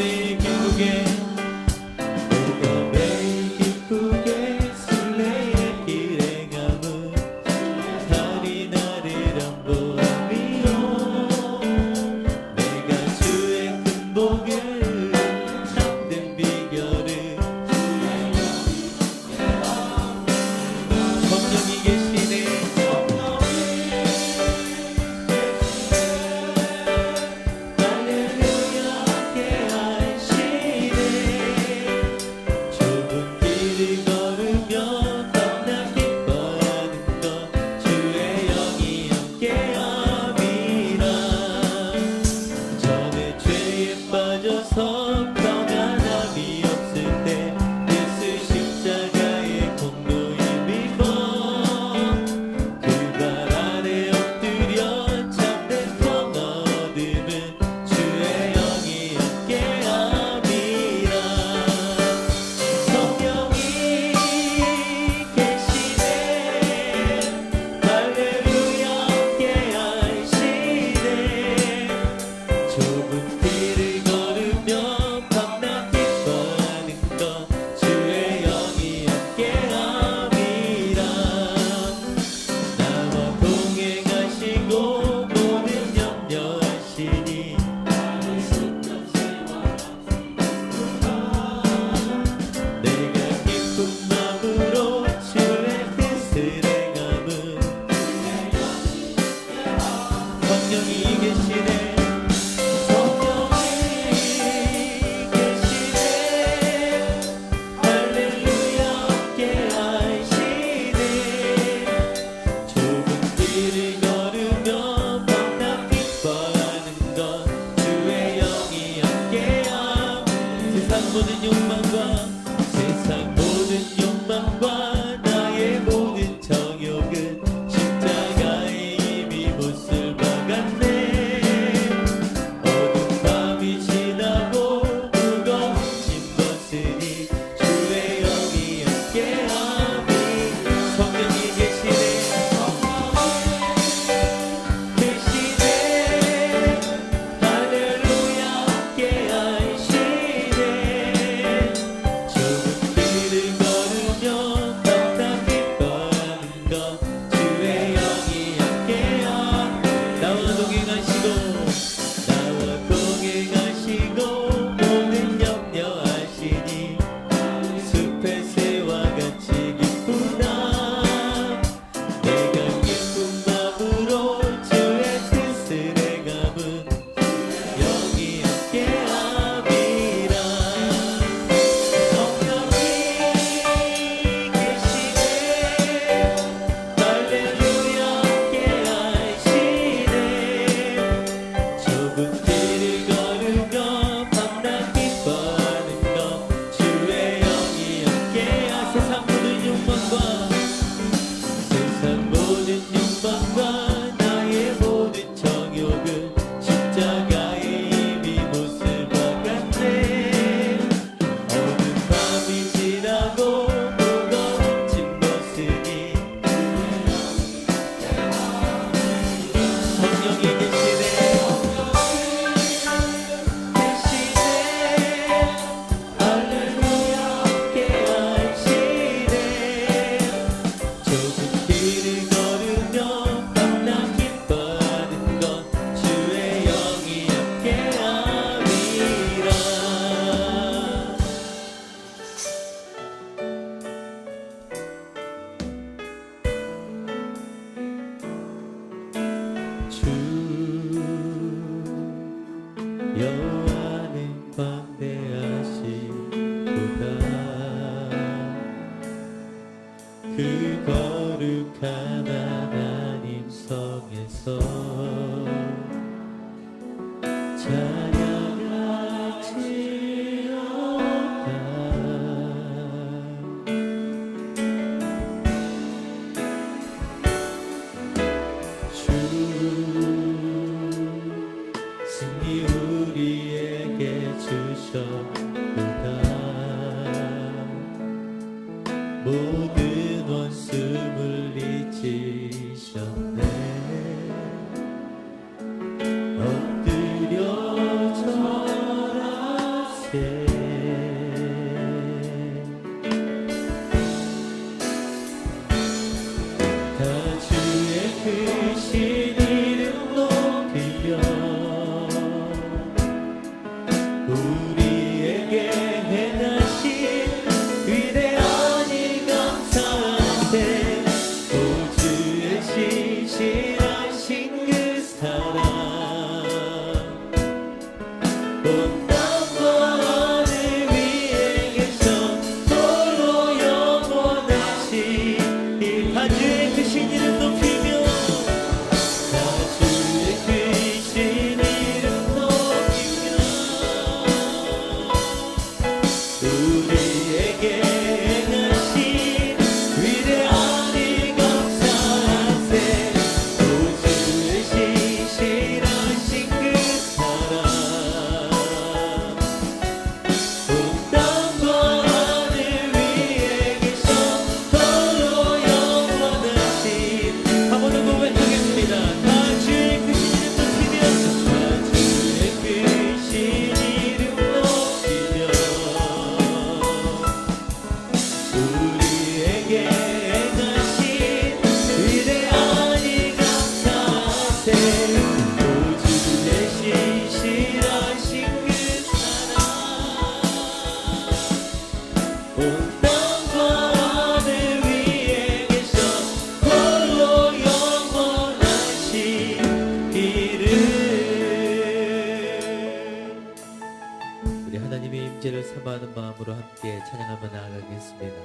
매일 기쁘게 우리가 매일 기쁘게 순례의 길에 가면 달이 나를 안보며 내가 주의 큰 복을 참된 비결을 성령이 계시네. 평안함이 없을 때 예수 십자가의 공로에 믿고 그 발 아래 엎드려 참된 평화 얻음은 주의 영이 함께함이라. 성령이 계시네. 할렐루야 함께하시네. 좁은 길을 걸으며 밤낮 기뻐하는 것 주의 영이 함께함이라. 나와 동행하시고 모든 염려하시니 내가 기쁜 마음으로 주의 뜻을 행함은 성령이 계시네. 모든 욕망과 세상 모든 욕망과 나의 모든 정욕은 십자가에 이미 못을 박았네. 어두운 밤이 지나고 무거운 짐 벗으니 주의 영이 함께하니. 성령이 계시네. 할렐루야 함께하시네. 좁은 길을 걸으며 밤낮 기뻐하는 것 주의 영이 함께함. 나와 동행하시고 모든 염려하시니 숲의 새와 같이 기쁘다. 내가 기쁜 마음으로 주의 뜻을 행함은 영이 함께함이라. 성령이 계시네. 할렐루야 함께하시네. 좁은 길을 걸으며 밤낮 기뻐하는 것 주의 영이 함께하. 세상 모든 욕망과 나의 모든 정욕은 십자가에 이미 못을 박았네. 어두운 밤이 지나고 무거운 짐 벗으니 성령이 계시네. 할렐루야 함께하시네. 좁은 길을 걸으며 밤낮 기뻐하는 것 주의 영이 함께함이라. 주 여호와는 광대하시도다. 그 거룩한 하나님 성에서 찬양할지어다. 주 승리 우리에게 주셨도다. 모든 원수 물리치셨네. 엎드려 절하세. 때 다 주의 크신 이름 높이며 우리에게 행하신 위대한 일 감사한데 오 주의 신실하신 그 사랑 온 땅과 하늘 위에 계셔 홀로 영원하신 이 다 주의 크신 이름 높이며 다 주의 크신 이름 높이며 우리에게 행하신 위대한 일 감사하세 오 주의 신실하신 그 사랑 온 땅과 하늘 위에 계셔 홀로 영원하신 한 번 더 고백하겠습니다. 다 주의 크신 이름 높이며 다 주의 크신 이름 높이며 우리에게 행하신 위대한 일 감사하세 오 주의 신실하신 그 사랑 온 땅과 하늘 위에 계셔 홀로 영원하신 이름 우리 하나님의 임재를 사모하는 마음으로 함께 찬양하며 나아가겠습니다.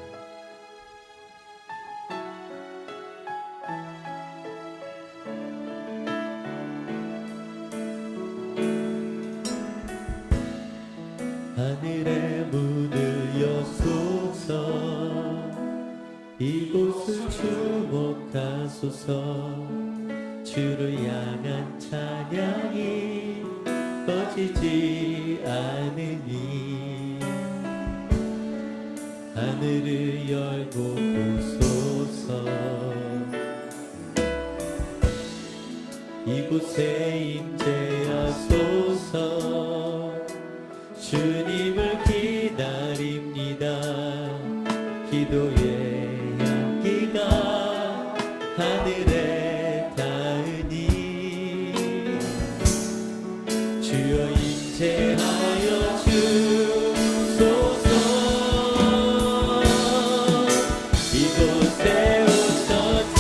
하늘의 문을 여소서 이곳을 주목하소서 주를 향한 찬양이 꺼지지 않으니 하늘을 열고 보소서 이곳에 임재하소서 주님을 기다립니다. 기도의 향기가 하늘에 닿으니 주여 임재하여 주소서 이곳에 오셔서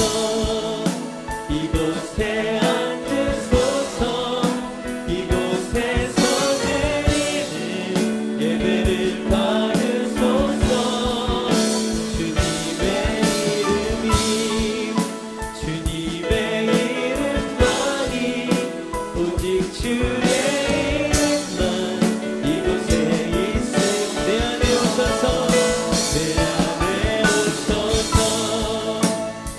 이곳에 앉으소서 이곳에서 드리는 예배를 받으소서 주님의 이름이 주님의 이름만이 오직 주의 이름만 이곳에 있음 내 안에 오셔서 내 안에 오셔서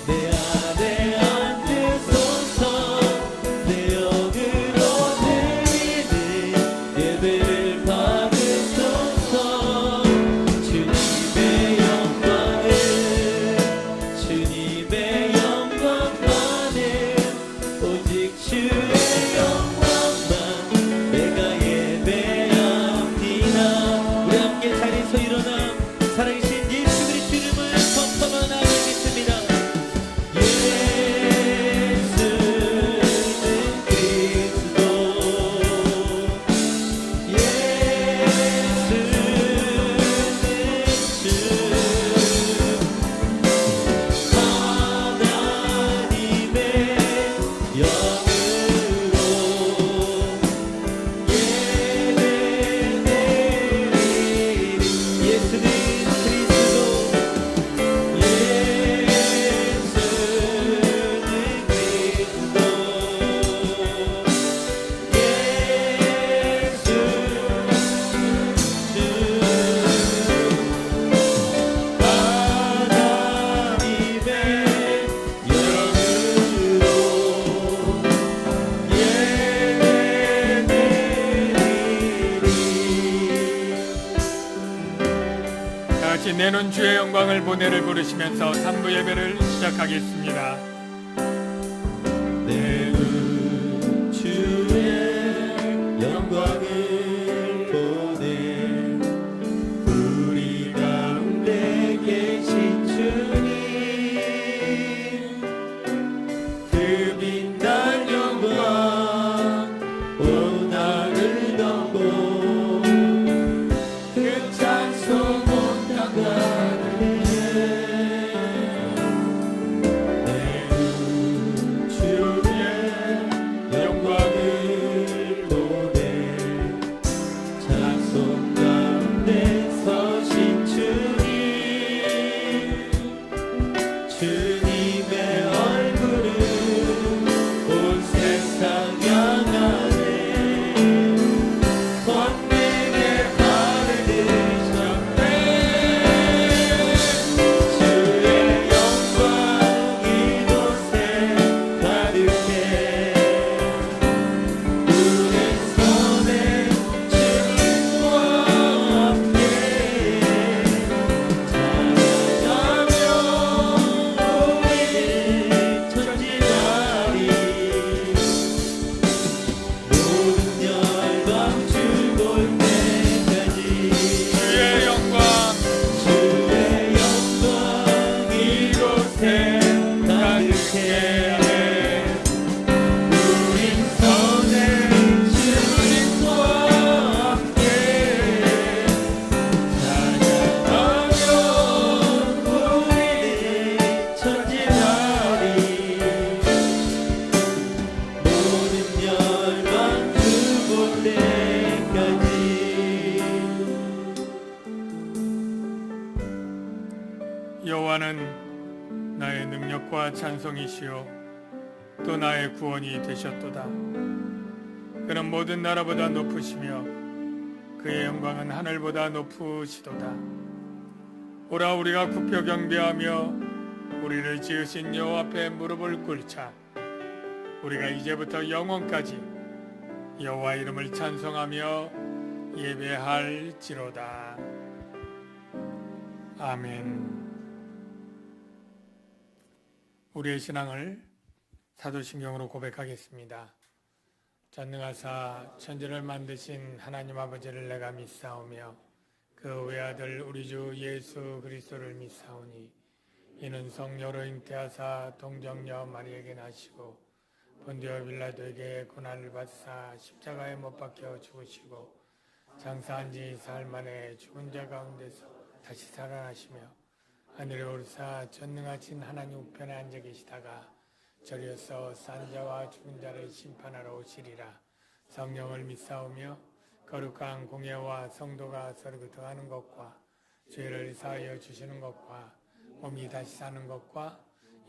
내 안에 앉으소서 내 영으로 드리는 예배를 받으소서 주님의 영광을 주님의 영광만을 오직 주의 영광만 내가 예배합니다. 우리 함께 자리에서 일어나 살아계신 예수 그리스도 이름을 선포하며 나아가겠습니다. 예수는 그리스도 예수는 주 하나님의 영으로 예배드리리 예수는 그리스도 같이 내놓은 주의 영광을 보내를 부르시면서 3부 예배를 시작하겠습니다. 내눈 주의 영광을 보내 가운데 서신 주님, 주님의 얼굴을 온 세상 향하네. 권능의 발을 드셨네. 주의 영광 이곳에 가득해. 우리 손에 주님과 함께 찬양하며 우리 전진하리. 모든 열방 주볼 때까지 주의 영광 주의 영광 이곳에 가득해. 우린 손에 주님과 함께 찬양하며 우리 전진하리. 모든 열방 주볼 때까지. 여호와는 나의 능력과 찬송이시요 또 나의 구원이 되셨도다. 그는 모든 나라보다 높으시며 그의 영광은 하늘보다 높으시도다. 오라 우리가 굽혀 경배하며 우리를 지으신 여호와 앞에 무릎을 꿇자. 우리가 이제부터 영원까지 여호와 이름을 찬송하며 예배할지로다. 아멘. 우리의 신앙을 사도신경으로 고백하겠습니다. 전능하사 천지를 만드신 하나님 아버지를 내가 믿사오며 그 외아들 우리 주 예수 그리스도를 믿사오니 이는 성녀로 잉태하사 동정녀 마리에게 나시고 본디오 빌라도에게 고난을 받사 십자가에 못 박혀 죽으시고 장사한 지 사흘 만에 죽은 자 가운데서 다시 살아나시며 하늘에 오르사 전능하신 하나님 우편에 앉아 계시다가 저리어서 산 자와 죽은 자를 심판하러 오시리라. 성령을 믿사오며 거룩한 공예와 성도가 서로 교통하는 것과 죄를 사하여 주시는 것과 몸이 다시 사는 것과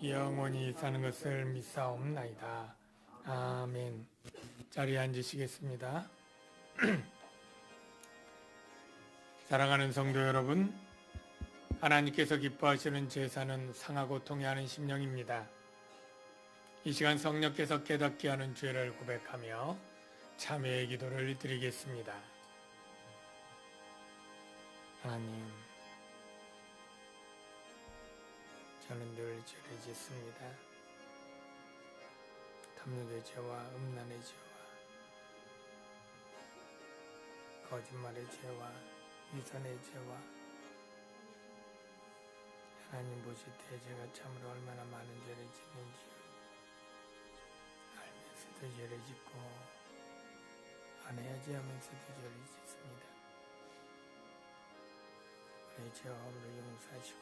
영원히 사는 것을 믿사옵나이다. 아멘. 자리에 앉으시겠습니다. 사랑하는 성도 여러분, 하나님께서 기뻐하시는 제사는 상하고 통회하는 심령입니다. 이 시간 성령께서 깨닫게 하는 죄를 고백하며 참회의 기도를 드리겠습니다. 하나님, 저는 늘 죄를 짓습니다. 탐욕의 죄와 음란의 죄와 거짓말의 죄와 위선의 죄와 하나님 보실 때 제가 참으로 얼마나 많은 죄를 짓는지 알면서도 죄를 짓고 안 해야지 하면서도 죄를 짓습니다. 내 죄와 허물을 용서하시고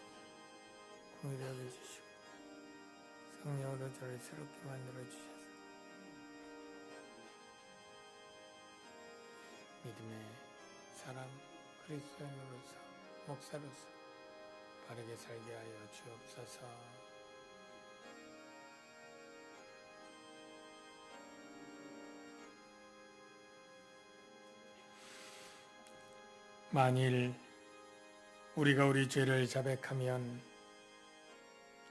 공의를 여겨주시고 성령으로 저를 새롭게 만들어 주셔서 믿음의 사람 그리스도인으로서 목사로서 바르게 살게 하여 주옵소서. 만일 우리가 우리 죄를 자백하면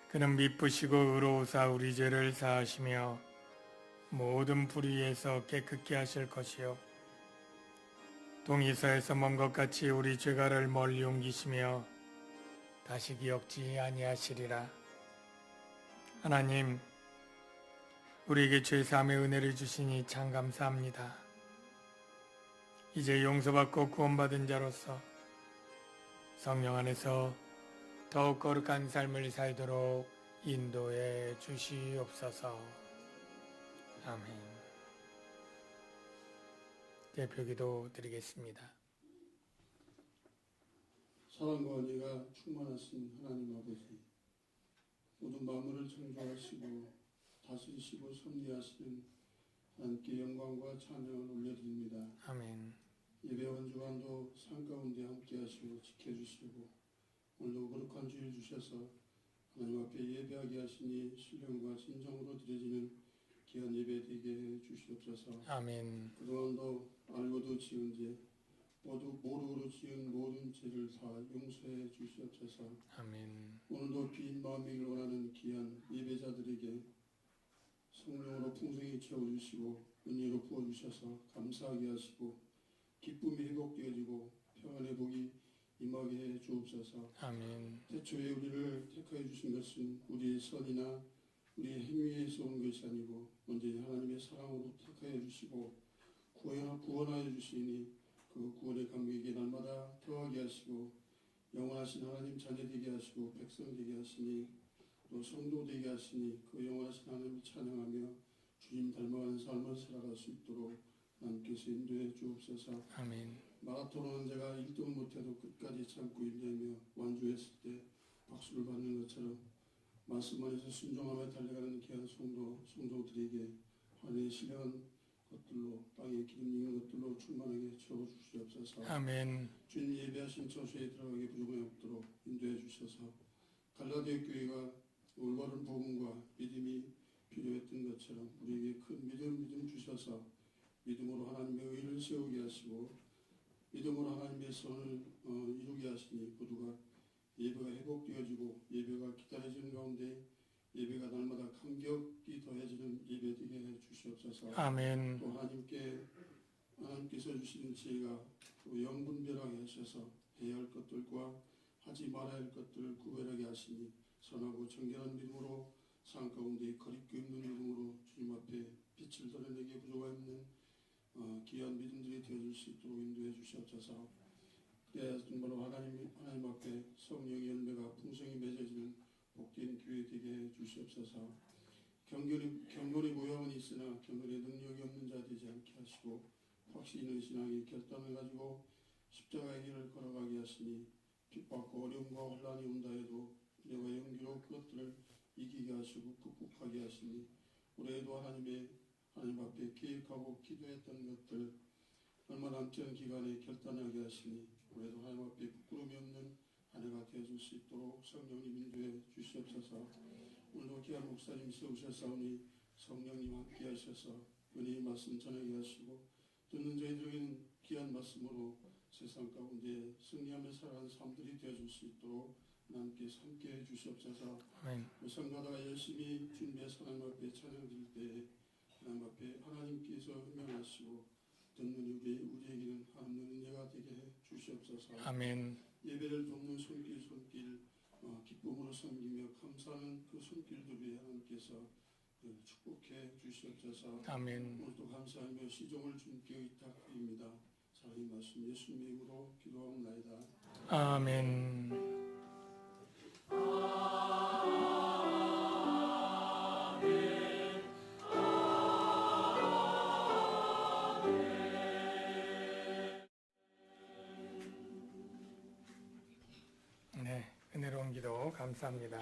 그는 미쁘시고 의로우사 우리 죄를 사하시며 모든 불의에서 깨끗게 하실 것이요 동이서에서 먼 것 같이 우리 죄가를 멀리 옮기시며 다시 기억지 아니하시리라. 하나님, 우리에게 죄사함의 은혜를 주시니 참 감사합니다. 이제 용서받고 구원받은 자로서 성령 안에서 더욱 거룩한 삶을 살도록 인도해 주시옵소서. 아멘. 대표기도 드리겠습니다. 사랑과 은혜가 충만하신 하나님 아버지, 모든 만물을 창조하시고 다스리시고 섭리하시는 하나님께 영광과 찬양을 올려드립니다. 아멘. 예배원 주간도 산 가운데 함께 함께 하시고 지켜주시고 오늘도 거룩한 주일 주셔서 하나님 앞에 예배하게 하시니 신령과 진정으로 드려지는 귀한 예배 되게 해 주시옵소서. 아멘. 그동안도 알고도 지은 죄 모두 모르고도 지은 모든 죄를 다 용서해 주시옵소서. 아멘. 오늘도 빈 마음이길 원하는 귀한 예배자들에게 성령으로 풍성히 채워주시고 은혜로 부어주셔서 감사하게 하시고 기쁨이 회복되어지고 평안의 복이 임하게 해 주옵소서. 아멘. 태초에 우리를 택하여 주신 것은 우리의 선이나 우리의 행위에서 온 것이 아니고 먼저 하나님의 사랑으로 택하여 주시고 구원하여 주시니 그 구원의 감격이 날마다 더하게 하시고 영원하신 하나님 자녀 되게 하시고 백성 되게 하시니 또 성도 되게 하시니 그 영원하신 하나님을 찬양하며 주님 닮아가는 삶을 살아갈 수 있도록 하나님께서 인도해 주옵소서. 아멘. 마라톤은 제가 1등 못해도 끝까지 참고 인내하며 완주했을 때 박수를 받는 것처럼 말씀 안에서 순종하며 달려가는 귀한 성도들에게 하늘의 신령한 것들로 땅에 기름 있는 것들로 충만하게 채워주시옵소서. 아멘. 주님 예배하신 처소에 들어가게 부족함이 없도록 인도해 주셔서 갈라디아 교회가 올바른 복음과 믿음이 필요했던 것처럼 우리에게 큰 믿음 주셔서 믿음으로 하나님의 의를 세우게 하시고 믿음으로 하나님의 선을 이루게 하시니 모두가 예배가 회복되어지고 예배가 기다려지는 가운데 예배가 날마다 감격이 더해지는 예배 되게 해 주시옵소서. 아멘. 또 하나님께서 주시는 지혜가 또 영분별하게 하셔서 해야 할 것들과 하지 말아야 할 것들을 구별하게 하시니 선하고 정결한 믿음으로 삶 가운데 거리낌 있는 믿음으로 주님 앞에 빛을 드러내게 부족함 없는 귀한 믿음들이 되어줄 수 있도록 인도해 주시옵소서. 그래야 정말로 하나님 앞에 성령의 열매가 풍성히 맺어지는 복된 교회 되게 해 주시옵소서. 경건의 모양은 있으나 경건의 능력이 없는 자 되지 않게 하시고 확신 있는 신앙의 결단을 가지고 십자가의 길을 걸어가게 하시니 핍박과 어려움과 혼란이 온다 해도 은혜와 용기로 그것들을 이기게 하시고 극복하게 하시니 올해에도 하나님 앞에 계획하고 기도했던 것들 얼마 남지 않은 기간에 결단하게 하시니 올해도 하나님 앞에 부끄러움이 없는 한 해가 되어줄 수 있도록 성령님 인도해 주시옵소서. 오늘도 귀한 목사님 세우셨사오니 성령님 함께 하셔서 은혜의 말씀 전하게 하시고 듣는 저희들에게는 귀한 말씀으로 세상 가운데 승리하며 살아가는 삶들이 되어줄 수 있도록 하나님께서 함께 해 주시옵소서. 성가다가 열심히 준비해서 하나님 앞에 찬양드릴 때에 하나님 앞에 하나님께서 음명하시고 듣는 우리에게는 하나님의 은혜가 되게 해 주시옵소서. 아멘. 예배를 돕는 손길 기쁨으로 섬기며 감사하는 그 손길들 위해 하나님께서 축복해 주시옵소서. 아멘. 오늘도 감사하며 시종을 주님께 의탁드립니다. 사랑의 말씀 예수님의 이름으로 기도하옵나이다. 아멘. 네, 은혜로운 기도 감사합니다.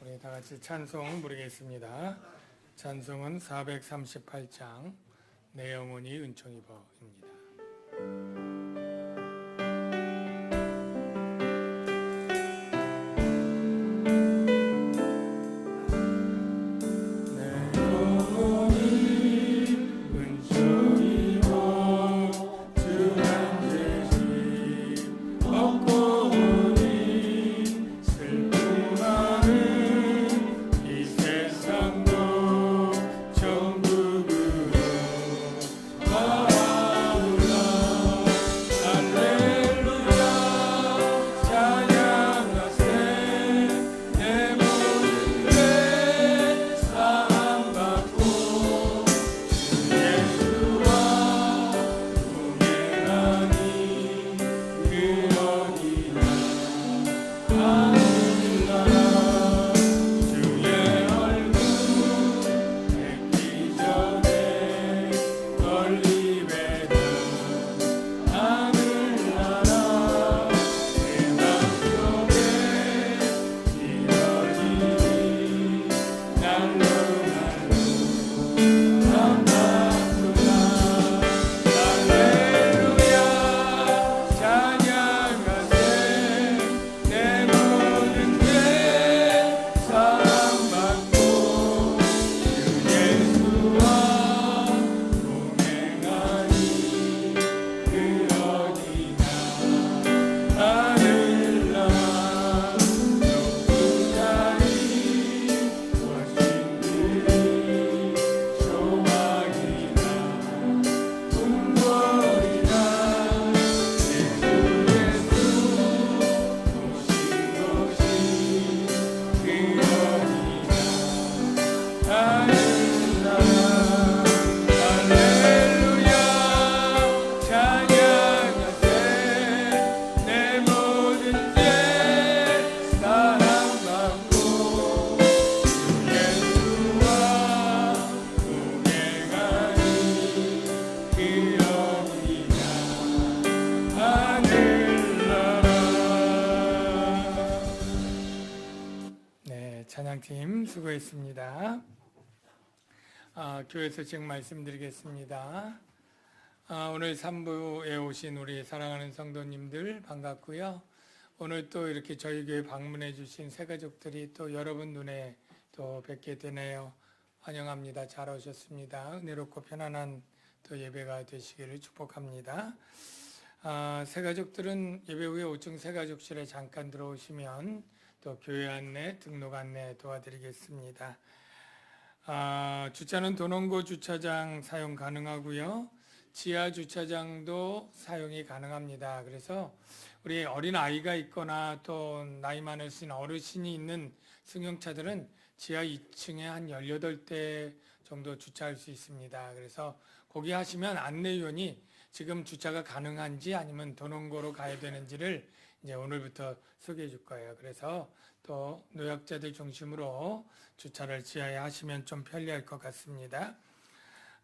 우리 다 같이 찬송 부르겠습니다. 찬송은 438장 내 영혼이 은총 입어입니다. 아 찬양팀 수고했습니다. 교회 소식 말씀드리겠습니다. 오늘 3부에 오신 우리 사랑하는 성도님들 반갑고요. 오늘 또 이렇게 저희 교회 방문해 주신 새가족들이 또 여러분 눈에 또 뵙게 되네요. 환영합니다. 잘 오셨습니다. 은혜롭고 편안한 또 예배가 되시기를 축복합니다. 새가족들은 예배 후에 5층 새가족실에 잠깐 들어오시면 또 교회 안내, 등록 안내 도와드리겠습니다. 주차는 도농고 주차장 사용 가능하고요. 지하 주차장도 사용이 가능합니다. 그래서 우리 어린 아이가 있거나 또 나이 많으신 어르신이 있는 승용차들은 지하 2층에 한 18대 정도 주차할 수 있습니다. 그래서 거기 하시면 안내위원이 지금 주차가 가능한지 아니면 도농고로 가야 되는지를 이제 오늘부터 소개해 줄 거예요. 그래서 또 노약자들 중심으로 주차를 지하에 하시면 좀 편리할 것 같습니다.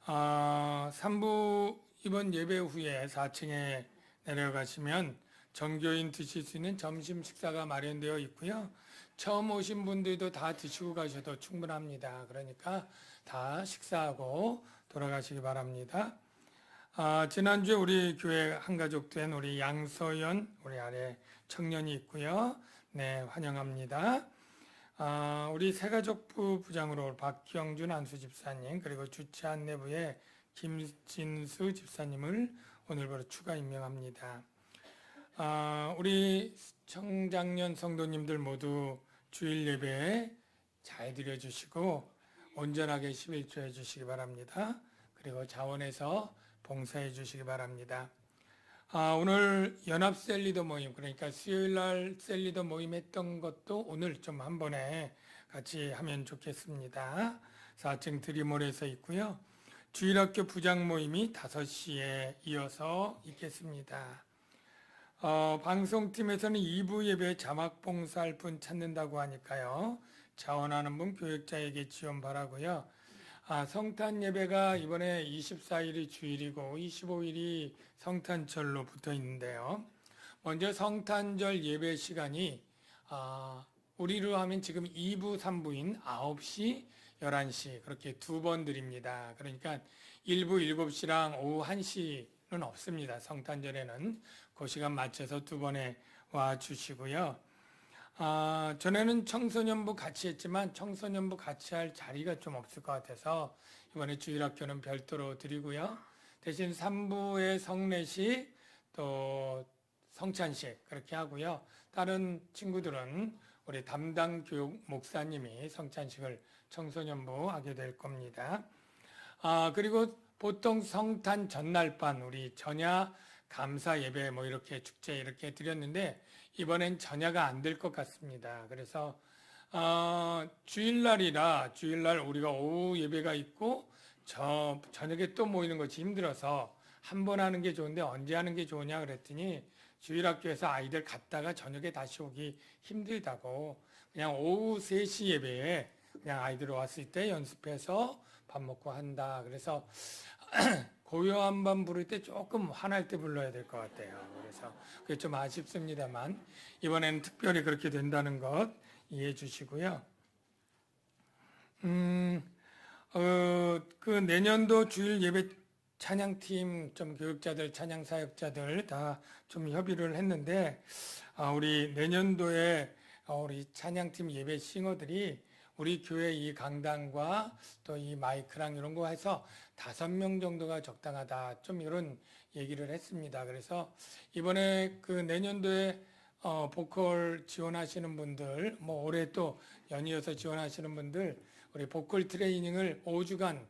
3부 이번 예배 후에 4층에 내려가시면 전교인 드실 수 있는 점심 식사가 마련되어 있고요. 처음 오신 분들도 다 드시고 가셔도 충분합니다. 그러니까 다 식사하고 돌아가시기 바랍니다. 지난주에 우리 교회 한가족 된 우리 양서연 우리 아래 청년이 있고요. 네, 환영합니다. 우리 새가족부 부장으로 박경준 안수집사님 그리고 주최 안내부에 김진수 집사님을 오늘부로 추가 임명합니다. 우리 청장년 성도님들 모두 주일 예배 잘 드려주시고 온전하게 11조 해주시기 바랍니다. 그리고 자원해서 봉사해 주시기 바랍니다. 오늘 연합 셀리더 모임, 그러니까 수요일 날 셀리더 모임 했던 것도 오늘 좀 한 번에 같이 하면 좋겠습니다. 4층 드리몰에서 있고요. 주일학교 부장 모임이 5시에 이어서 있겠습니다. 방송팀에서는 2부 예배 자막 봉사할 분 찾는다고 하니까요. 자원하는 분 교육자에게 지원 바라고요. 성탄 예배가 이번에 24일이 주일이고 25일이 성탄절로 붙어 있는데요. 먼저 성탄절 예배 시간이 우리로 하면 지금 2부, 3부인 9시, 11시 그렇게 두 번 드립니다. 그러니까 1부 7시랑 오후 1시는 없습니다. 성탄절에는 그 시간 맞춰서 두 번에 와 주시고요. 전에는 청소년부 같이 했지만 청소년부 같이 할 자리가 좀 없을 것 같아서 이번에 주일학교는 별도로 드리고요. 대신 3부의 성례식 또 성찬식 그렇게 하고요. 다른 친구들은 우리 담당 교육 목사님이 성찬식을 청소년부 하게 될 겁니다. 그리고 보통 성탄 전날 밤 우리 전야 감사 예배 뭐 이렇게 축제 이렇게 드렸는데 이번엔 전야가 안 될 것 같습니다. 그래서 주일날이라 주일날 우리가 오후 예배가 있고 저녁에 또 모이는 것이 힘들어서 한 번 하는 게 좋은데 언제 하는 게 좋으냐 그랬더니 주일학교에서 아이들 갔다가 저녁에 다시 오기 힘들다고 그냥 오후 3시 예배에 그냥 아이들 왔을 때 연습해서 밥 먹고 한다. 그래서 고요한 밤 부를 때 조금 화날 때 불러야 될 것 같아요. 그래서 그게 좀 아쉽습니다만 이번에는 특별히 그렇게 된다는 것 이해해 주시고요. 그 내년도 주일 예배 찬양팀 좀 교육자들, 찬양 사역자들 다 좀 협의를 했는데 우리 내년도에 우리 찬양팀 예배 싱어들이 우리 교회 이 강당과 또 이 마이크랑 이런 거 해서 5명 정도가 적당하다. 좀 이런 얘기를 했습니다. 그래서 이번에 그 내년도에 보컬 지원하시는 분들, 뭐 올해 또 연이어서 지원하시는 분들, 우리 보컬 트레이닝을 5주간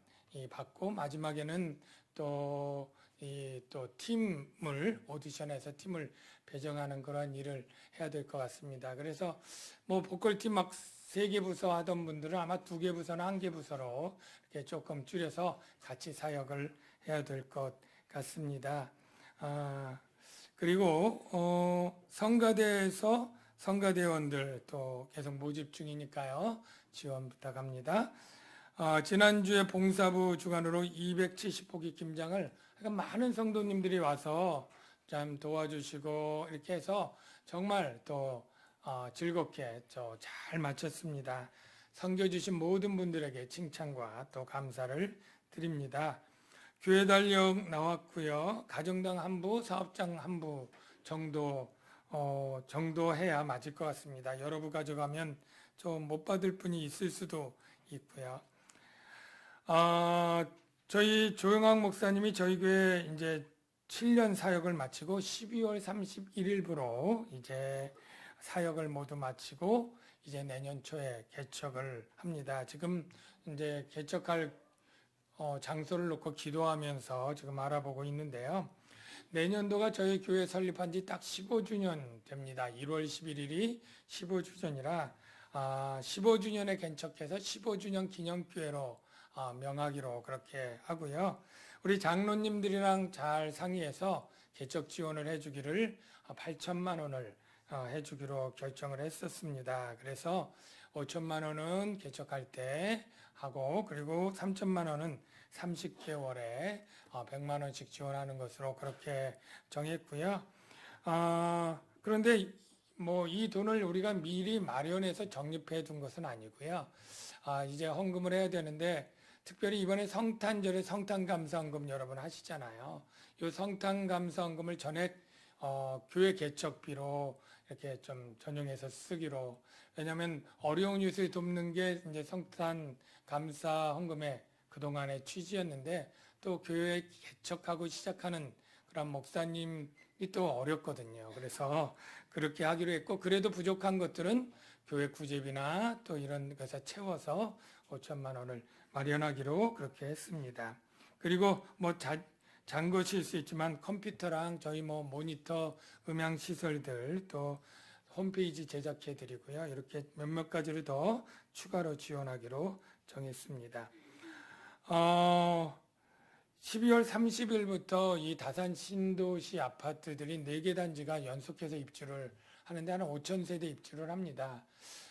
받고 마지막에는 또 팀을 오디션해서 팀을 배정하는 그런 일을 해야 될 것 같습니다. 그래서 뭐 보컬 팀 막 3개 부서 하던 분들은 아마 2개 부서나 1개 부서로 이렇게 조금 줄여서 같이 사역을 해야 될 것 같습니다. 그리고 성가대에서 성가대원들 또 계속 모집 중이니까요. 지원 부탁합니다. 지난주에 봉사부 주관으로 270포기 김장을 많은 성도님들이 와서 참 도와주시고 이렇게 해서 정말 또 즐겁게 잘 마쳤습니다. 섬겨주신 모든 분들에게 칭찬과 또 감사를 드립니다. 교회 달력 나왔고요. 가정당 한부, 사업장 한부 정도 해야 맞을 것 같습니다. 여러 부 가져가면 좀 못 받을 분이 있을 수도 있고요. 저희 조영학 목사님이 저희 교회 이제 7년 사역을 마치고 12월 31일부로 이제 사역을 모두 마치고 이제 내년 초에 개척을 합니다. 지금 이제 개척할 장소를 놓고 기도하면서 지금 알아보고 있는데요. 내년도가 저희 교회 설립한 지 딱 15주년 됩니다. 1월 11일이 15주년이라 15주년에 개척해서 15주년 기념교회로 명하기로 그렇게 하고요. 우리 장로님들이랑 잘 상의해서 개척 지원을 해주기를 8천만 원을 해주기로 결정을 했었습니다. 그래서 5천만 원은 개척할 때 하고 그리고 3천만 원은 30개월에 100만 원씩 지원하는 것으로 그렇게 정했고요. 그런데 뭐 이 돈을 우리가 미리 마련해서 적립해 둔 것은 아니고요. 이제 헌금을 해야 되는데 특별히 이번에 성탄절에 성탄감사헌금 여러분 하시잖아요. 이 성탄감사헌금을 전액 교회 개척비로 이렇게 좀 전용해서 쓰기로. 왜냐하면 어려운 이웃을 돕는 게 이제 성탄감사헌금의 그동안의 취지였는데 또 교회 개척하고 시작하는 그런 목사님이 또 어렵거든요. 그래서 그렇게 하기로 했고 그래도 부족한 것들은 교회 구제비나 또 이런 것에 채워서 5천만 원을 마련하기로 그렇게 했습니다. 그리고 뭐 잔것일 수 있지만 컴퓨터랑 저희 뭐 모니터, 음향 시설들 또 홈페이지 제작해 드리고요. 이렇게 몇몇 가지를 더 추가로 지원하기로 정했습니다. 12월 30일부터 이 다산 신도시 아파트들이 4개 단지가 연속해서 입주를 하는데 한 5천 세대 입주를 합니다.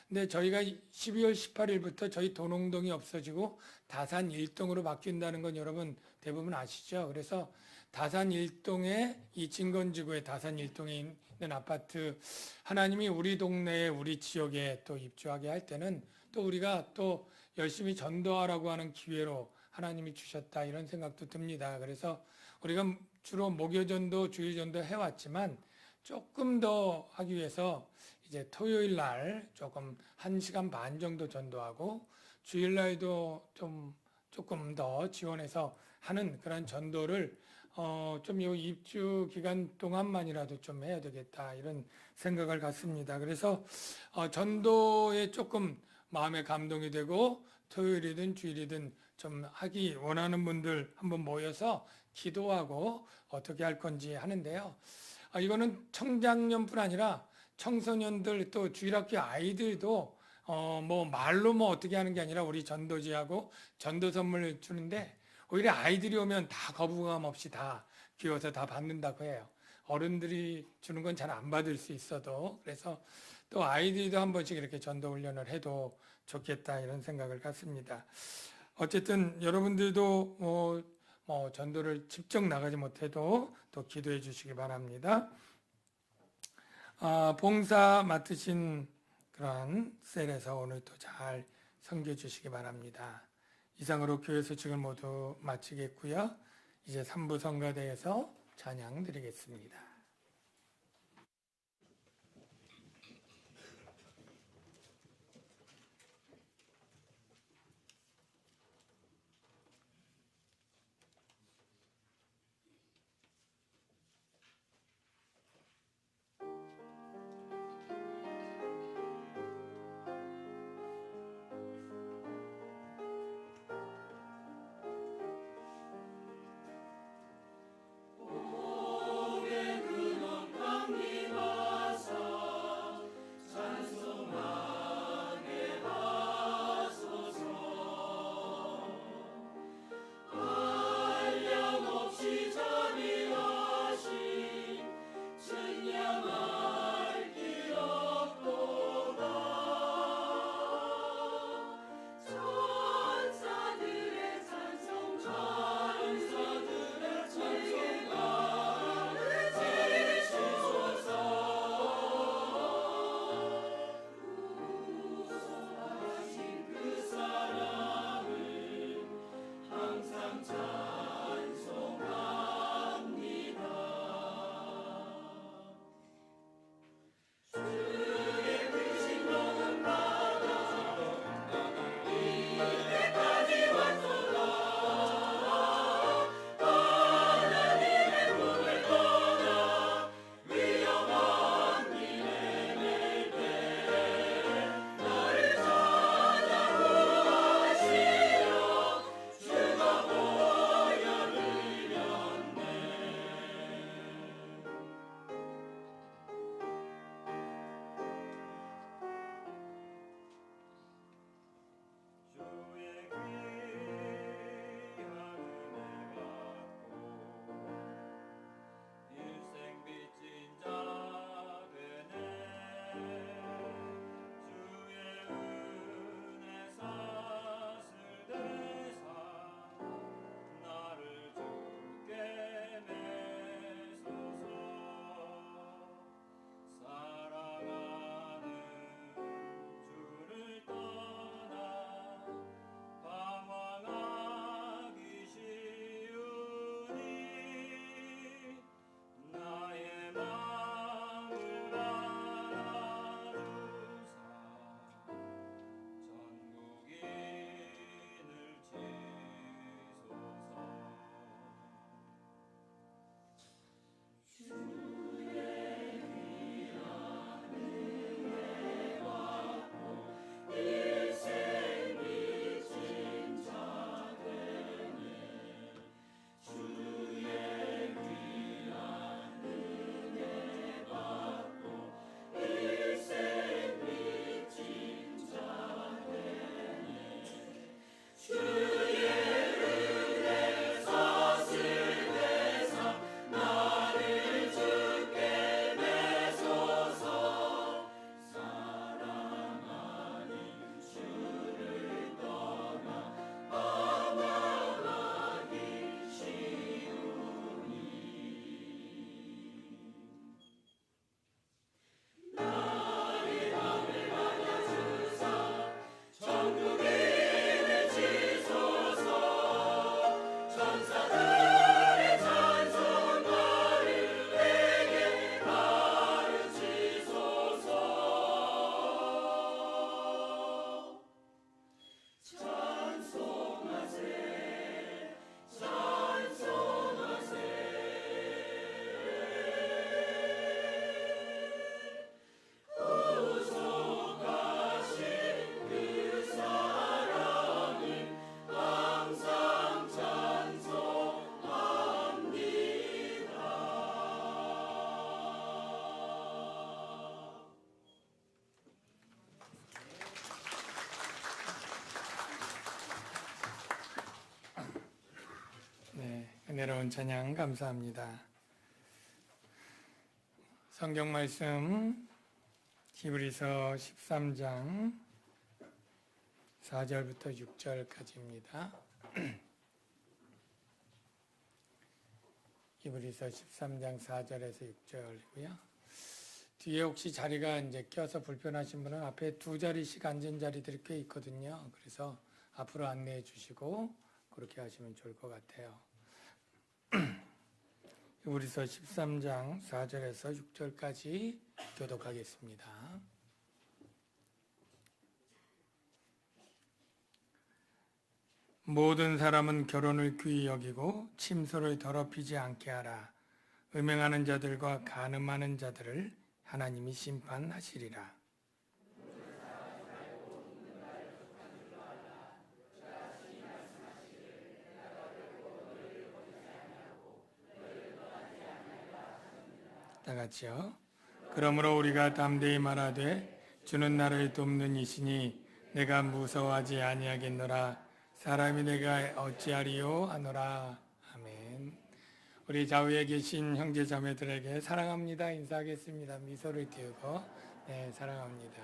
근데 저희가 12월 18일부터 저희 도농동이 없어지고 다산 1동으로 바뀐다는 건 여러분 대부분 아시죠? 그래서 다산 1동에 이 진건지구의 다산 1동에 있는 아파트 하나님이 우리 동네에 우리 지역에 또 입주하게 할 때는 또 우리가 또 열심히 전도하라고 하는 기회로 하나님이 주셨다 이런 생각도 듭니다. 그래서 우리가 주로 목요전도 주일전도 해왔지만 조금 더 하기 위해서 이제 토요일 날 조금 1시간 반 정도 전도하고 주일 날도 조금 더 지원해서 하는 그런 전도를 좀 이 입주 기간 동안만이라도 좀 해야 되겠다 이런 생각을 갖습니다. 그래서 전도에 조금 마음에 감동이 되고 토요일이든 주일이든 좀 하기 원하는 분들 한번 모여서 기도하고 어떻게 할 건지 하는데요. 이거는 청장년뿐 아니라 청소년들 또 주일학교 아이들도 뭐 말로 뭐 어떻게 하는 게 아니라 우리 전도지하고 전도 선물을 주는데 오히려 아이들이 오면 다 거부감 없이 다 귀여워서 다 받는다고 해요. 어른들이 주는 건 잘 안 받을 수 있어도 그래서 또 아이들도 한 번씩 이렇게 전도 훈련을 해도 좋겠다 이런 생각을 갖습니다. 어쨌든 여러분들도 뭐 전도를 직접 나가지 못해도 또 기도해 주시기 바랍니다. 봉사 맡으신 그런 셀에서 오늘 또 잘 섬겨 주시기 바랍니다. 이상으로 교회 소식을 모두 마치겠고요. 이제 3부 성가대에서 찬양 드리겠습니다. 오게 은혜로운 찬양 감사합니다. 성경 말씀 히브리서 13장 4절부터 6절까지입니다. 히브리서 13장 4절에서 6절이고요. 뒤에 혹시 자리가 이제 껴서 불편하신 분은 앞에 두 자리씩 앉은 자리들이 꽤 있거든요. 그래서 앞으로 안내해 주시고 그렇게 하시면 좋을 것 같아요. 히브리서 13장 4절에서 6절까지 교독하겠습니다. 모든 사람은 결혼을 귀히 여기고 침소를 더럽히지 않게 하라. 음행하는 자들과 간음하는 자들을 하나님이 심판하시리라. 다 같이요. 그러므로 우리가 담대히 말하되 주는 나를 돕는 이시니 내가 무서워하지 아니하겠노라. 사람이 내가 어찌하리요 하노라. 아멘. 우리 좌우에 계신 형제 자매들에게 사랑합니다 인사하겠습니다. 미소를 띄우고 네, 사랑합니다.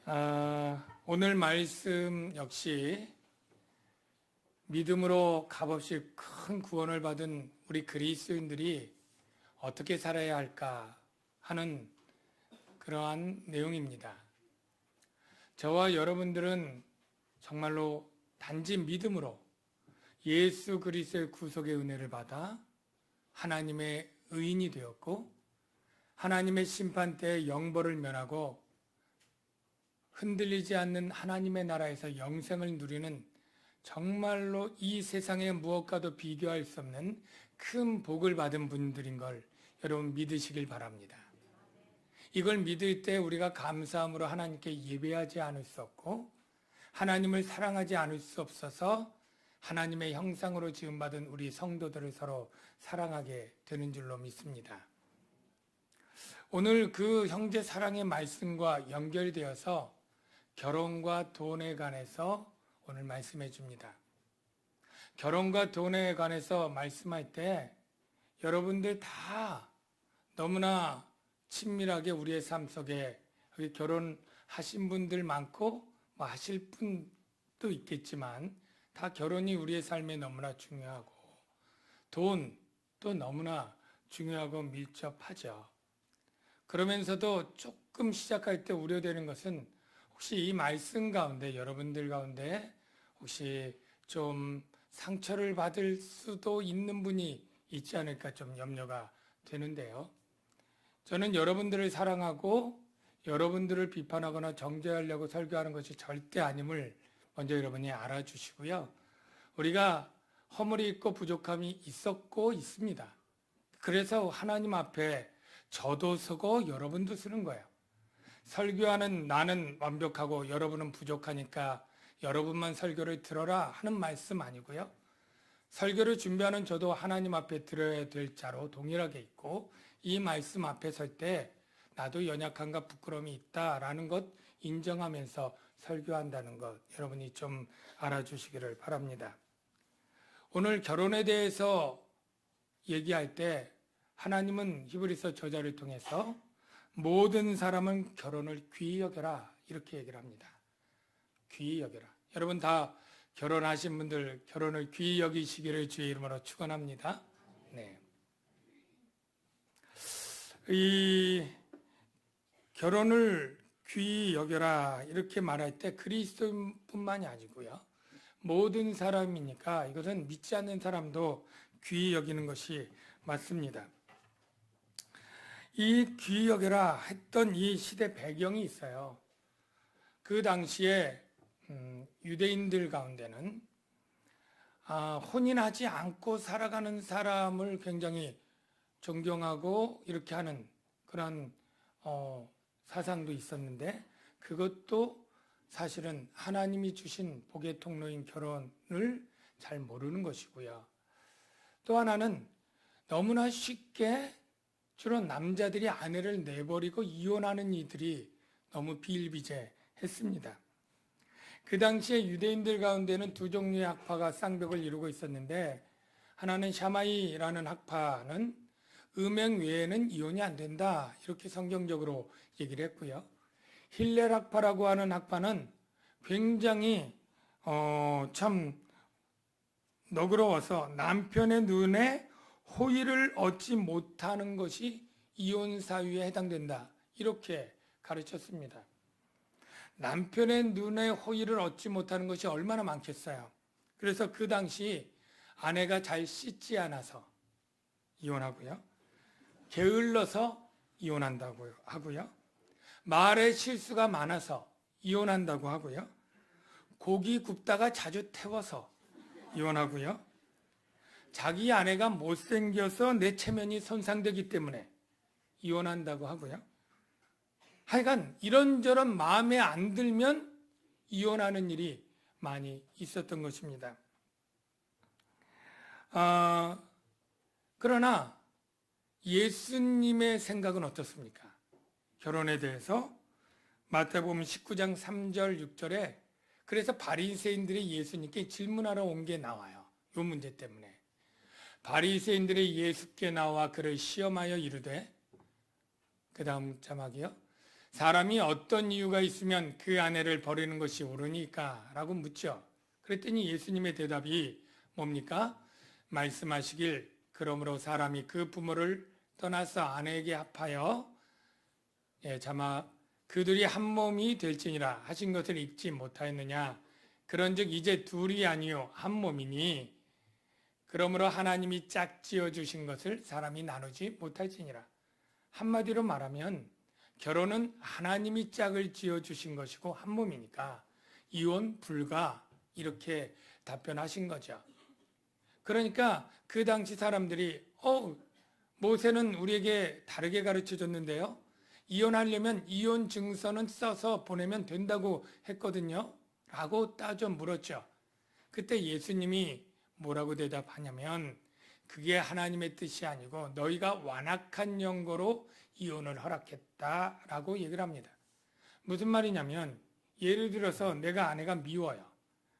사랑합니다. 오늘 말씀 역시 믿음으로 값없이 큰 구원을 받은 우리 그리스도인들이 어떻게 살아야 할까 하는 그러한 내용입니다. 저와 여러분들은 정말로 단지 믿음으로 예수 그리스도의 구속의 은혜를 받아 하나님의 의인이 되었고 하나님의 심판 때의 영벌을 면하고 흔들리지 않는 하나님의 나라에서 영생을 누리는 정말로 이 세상의 무엇과도 비교할 수 없는 큰 복을 받은 분들인 걸 여러분 믿으시길 바랍니다. 이걸 믿을 때 우리가 감사함으로 하나님께 예배하지 않을 수 없고 하나님을 사랑하지 않을 수 없어서 하나님의 형상으로 지음받은 우리 성도들을 서로 사랑하게 되는 줄로 믿습니다. 오늘 그 형제 사랑의 말씀과 연결되어서 결혼과 돈에 관해서 오늘 말씀해 줍니다. 결혼과 돈에 관해서 말씀할 때 여러분들 다 너무나 친밀하게 우리의 삶 속에 결혼하신 분들 많고 뭐 하실 분도 있겠지만 다 결혼이 우리의 삶에 너무나 중요하고 돈도 너무나 중요하고 밀접하죠. 그러면서도 조금 시작할 때 우려되는 것은 혹시 이 말씀 가운데 여러분들 가운데 혹시 좀 상처를 받을 수도 있는 분이 있지 않을까 좀 염려가 되는데요. 저는 여러분들을 사랑하고 여러분들을 비판하거나 정죄하려고 설교하는 것이 절대 아님을 먼저 여러분이 알아주시고요. 우리가 허물이 있고 부족함이 있었고 있습니다. 그래서 하나님 앞에 저도 서고 여러분도 쓰는 거예요. 설교하는 나는 완벽하고 여러분은 부족하니까 여러분만 설교를 들어라 하는 말씀 아니고요. 설교를 준비하는 저도 하나님 앞에 들어야 될 자로 동일하게 있고 이 말씀 앞에 설 때 나도 연약함과 부끄러움이 있다라는 것 인정하면서 설교한다는 것 여러분이 좀 알아주시기를 바랍니다. 오늘 결혼에 대해서 얘기할 때 하나님은 히브리서 저자를 통해서 모든 사람은 결혼을 귀히 여겨라 이렇게 얘기를 합니다. 귀히 여겨라. 여러분 다 결혼하신 분들 결혼을 귀히 여기시기를 주의 이름으로 축원합니다. 네. 이 결혼을 귀히 여겨라 이렇게 말할 때 그리스도인뿐만이 아니고요. 모든 사람이니까 이것은 믿지 않는 사람도 귀히 여기는 것이 맞습니다. 이 귀히 여겨라 했던 이 시대 배경이 있어요. 그 당시에 유대인들 가운데는 혼인하지 않고 살아가는 사람을 굉장히 존경하고 이렇게 하는 그런 사상도 있었는데 그것도 사실은 하나님이 주신 복의 통로인 결혼을 잘 모르는 것이고요. 또 하나는 너무나 쉽게 주로 남자들이 아내를 내버리고 이혼하는 이들이 너무 비일비재했습니다. 그 당시에 유대인들 가운데는 두 종류의 학파가 쌍벽을 이루고 있었는데, 하나는 샤마이라는 학파는 음행 외에는 이혼이 안 된다, 이렇게 성경적으로 얘기를 했고요. 힐렐 학파라고 하는 학파는 굉장히 참 너그러워서 남편의 눈에 호의를 얻지 못하는 것이 이혼 사유에 해당된다, 이렇게 가르쳤습니다. 남편의 눈에 호의를 얻지 못하는 것이 얼마나 많겠어요. 그래서 그 당시 아내가 잘 씻지 않아서 이혼하고요, 게을러서 이혼한다고 하고요, 말에 실수가 많아서 이혼한다고 하고요, 고기 굽다가 자주 태워서 이혼하고요, 자기 아내가 못생겨서 내 체면이 손상되기 때문에 이혼한다고 하고요. 하여간 이런저런 마음에 안 들면 이혼하는 일이 많이 있었던 것입니다. 그러나 예수님의 생각은 어떻습니까? 결혼에 대해서 마태복음 19장 3절 6절에 그래서 바리새인들이 예수님께 질문하러 온 게 나와요. 이 문제 때문에. 바리새인들이 예수께 나와 그를 시험하여 이르되, 그 다음 자막이요, 사람이 어떤 이유가 있으면 그 아내를 버리는 것이 옳으니까? 라고 묻죠. 그랬더니 예수님의 대답이 뭡니까? 말씀하시길, 그러므로 사람이 그 부모를 떠나서 아내에게 합하여, 자막, 그들이 한 몸이 될지니라 하신 것을 읽지 못하였느냐? 그런즉 이제 둘이 아니요 한 몸이니, 그러므로 하나님이 짝지어 주신 것을 사람이 나누지 못할지니라. 한마디로 말하면 결혼은 하나님이 짝을 지어 주신 것이고 한 몸이니까 이혼 불가, 이렇게 답변하신 거죠. 그러니까 그 당시 사람들이 모세는 우리에게 다르게 가르쳐 줬는데요, 이혼하려면 이혼 증서는 써서 보내면 된다고 했거든요, 라고 따져 물었죠. 그때 예수님이 뭐라고 대답하냐면, 그게 하나님의 뜻이 아니고 너희가 완악한 연고로 이혼을 허락했다라고 얘기를 합니다. 무슨 말이냐면, 예를 들어서 내가 아내가 미워요.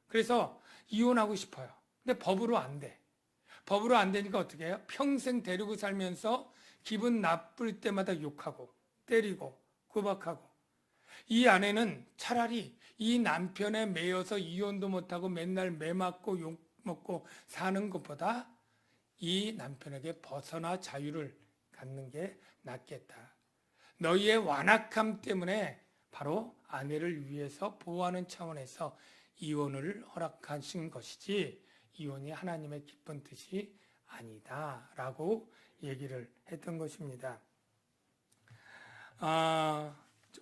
그래서 이혼하고 싶어요. 근데 법으로 안 돼. 법으로 안 되니까 어떻게 해요? 평생 데리고 살면서 기분 나쁠 때마다 욕하고 때리고 구박하고. 이 아내는 차라리 이 남편에 매여서 이혼도 못하고 맨날 매 맞고 욕 먹고 사는 것보다 이 남편에게 벗어나 자유를 갖는 게 낫겠다. 너희의 완악함 때문에 바로 아내를 위해서 보호하는 차원에서 이혼을 허락하신 것이지 이혼이 하나님의 기쁜 뜻이 아니다, 라고 얘기를 했던 것입니다.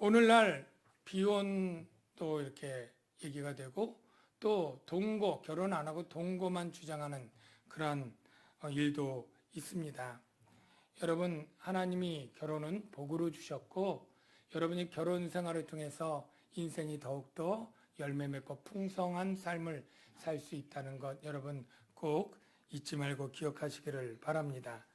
오늘날 비혼도 이렇게 얘기가 되고, 또 동거, 결혼 안 하고 동거만 주장하는 그런 일도 있습니다. 여러분, 하나님이 결혼은 복으로 주셨고, 여러분이 결혼 생활을 통해서 인생이 더욱더 열매 맺고 풍성한 삶을 살 수 있다는 것, 여러분 꼭 잊지 말고 기억하시기를 바랍니다.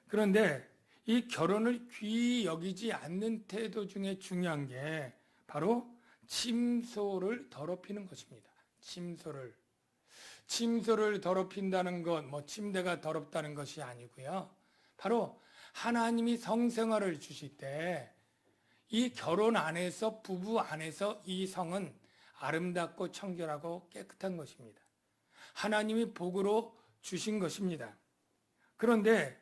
그런데 이 결혼을 귀히 여기지 않는 태도 중에 중요한 게 바로 침소를 더럽히는 것입니다. 침소를 더럽힌다는 것, 침대가 더럽다는 것이 아니고요. 바로 하나님이 성생활을 주실 때 이 결혼 안에서, 부부 안에서 이 성은 아름답고 청결하고 깨끗한 것입니다. 하나님이 복으로 주신 것입니다. 그런데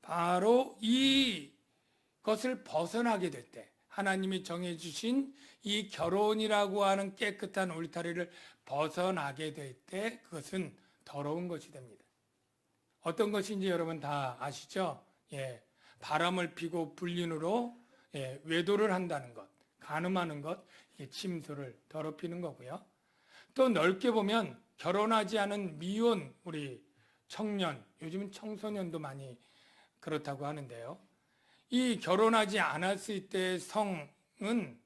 바로 이것을 벗어나게 될 때, 하나님이 정해주신 이 결혼이라고 하는 깨끗한 울타리를 벗어나게 될 때 그것은 더러운 것이 됩니다. 어떤 것인지 여러분 다 아시죠? 바람을 피고 불륜으로 외도를 한다는 것, 간음하는 것, 이게 침소를 더럽히는 거고요. 또 넓게 보면 결혼하지 않은 미혼 우리 청년, 요즘은 청소년도 많이 그렇다고 하는데요. 이 결혼하지 않았을 때의 성은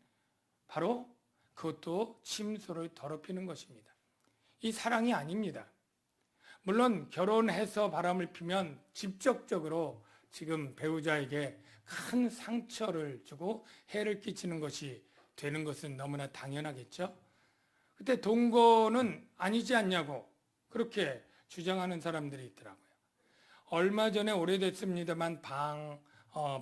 바로 그것도 침소를 더럽히는 것입니다. 이 사랑이 아닙니다. 물론 결혼해서 바람을 피면 직접적으로 지금 배우자에게 큰 상처를 주고 해를 끼치는 것이 되는 것은 너무나 당연하겠죠. 그때 동거는 아니지 않냐고 그렇게 주장하는 사람들이 있더라고요. 얼마 전에 오래됐습니다만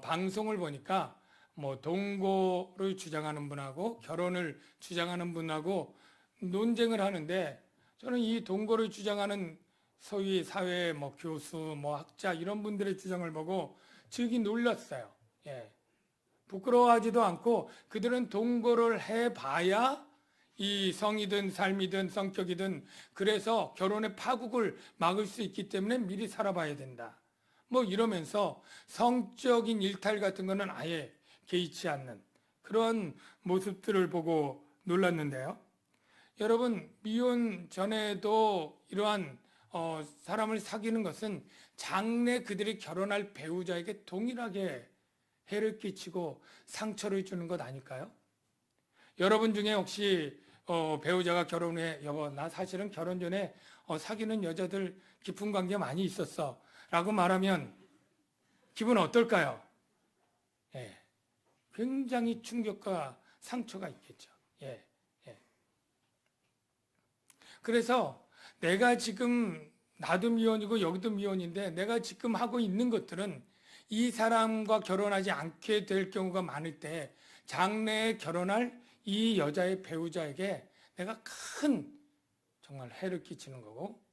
방송을 보니까 뭐 동거를 주장하는 분하고 결혼을 주장하는 분하고 논쟁을 하는데, 저는 이 동거를 주장하는 소위 사회 뭐 교수, 뭐 학자 이런 분들의 주장을 보고 즉이 놀랐어요. 예. 부끄러워하지도 않고 그들은 동거를 해봐야 이 성이든 삶이든 성격이든 그래서 결혼의 파국을 막을 수 있기 때문에 미리 살아봐야 된다. 뭐 이러면서 성적인 일탈 같은 거는 아예 개의치 않는 그런 모습들을 보고 놀랐는데요. 여러분, 미혼 전에도 이러한 사람을 사귀는 것은 장래 그들이 결혼할 배우자에게 동일하게 해를 끼치고 상처를 주는 것 아닐까요? 여러분 중에 혹시 배우자가 결혼해, 여보 나 사실은 결혼 전에 사귀는 여자들 깊은 관계 많이 있었어 라고 말하면 기분 어떨까요? 예, 굉장히 충격과 상처가 있겠죠. 예. 그래서 내가 지금 나도 미혼이고 여기도 미혼인데 내가 지금 하고 있는 것들은 이 사람과 결혼하지 않게 될 경우가 많을 때 장래에 결혼할 이 여자의 배우자에게 내가 큰 정말 해를 끼치는 거고,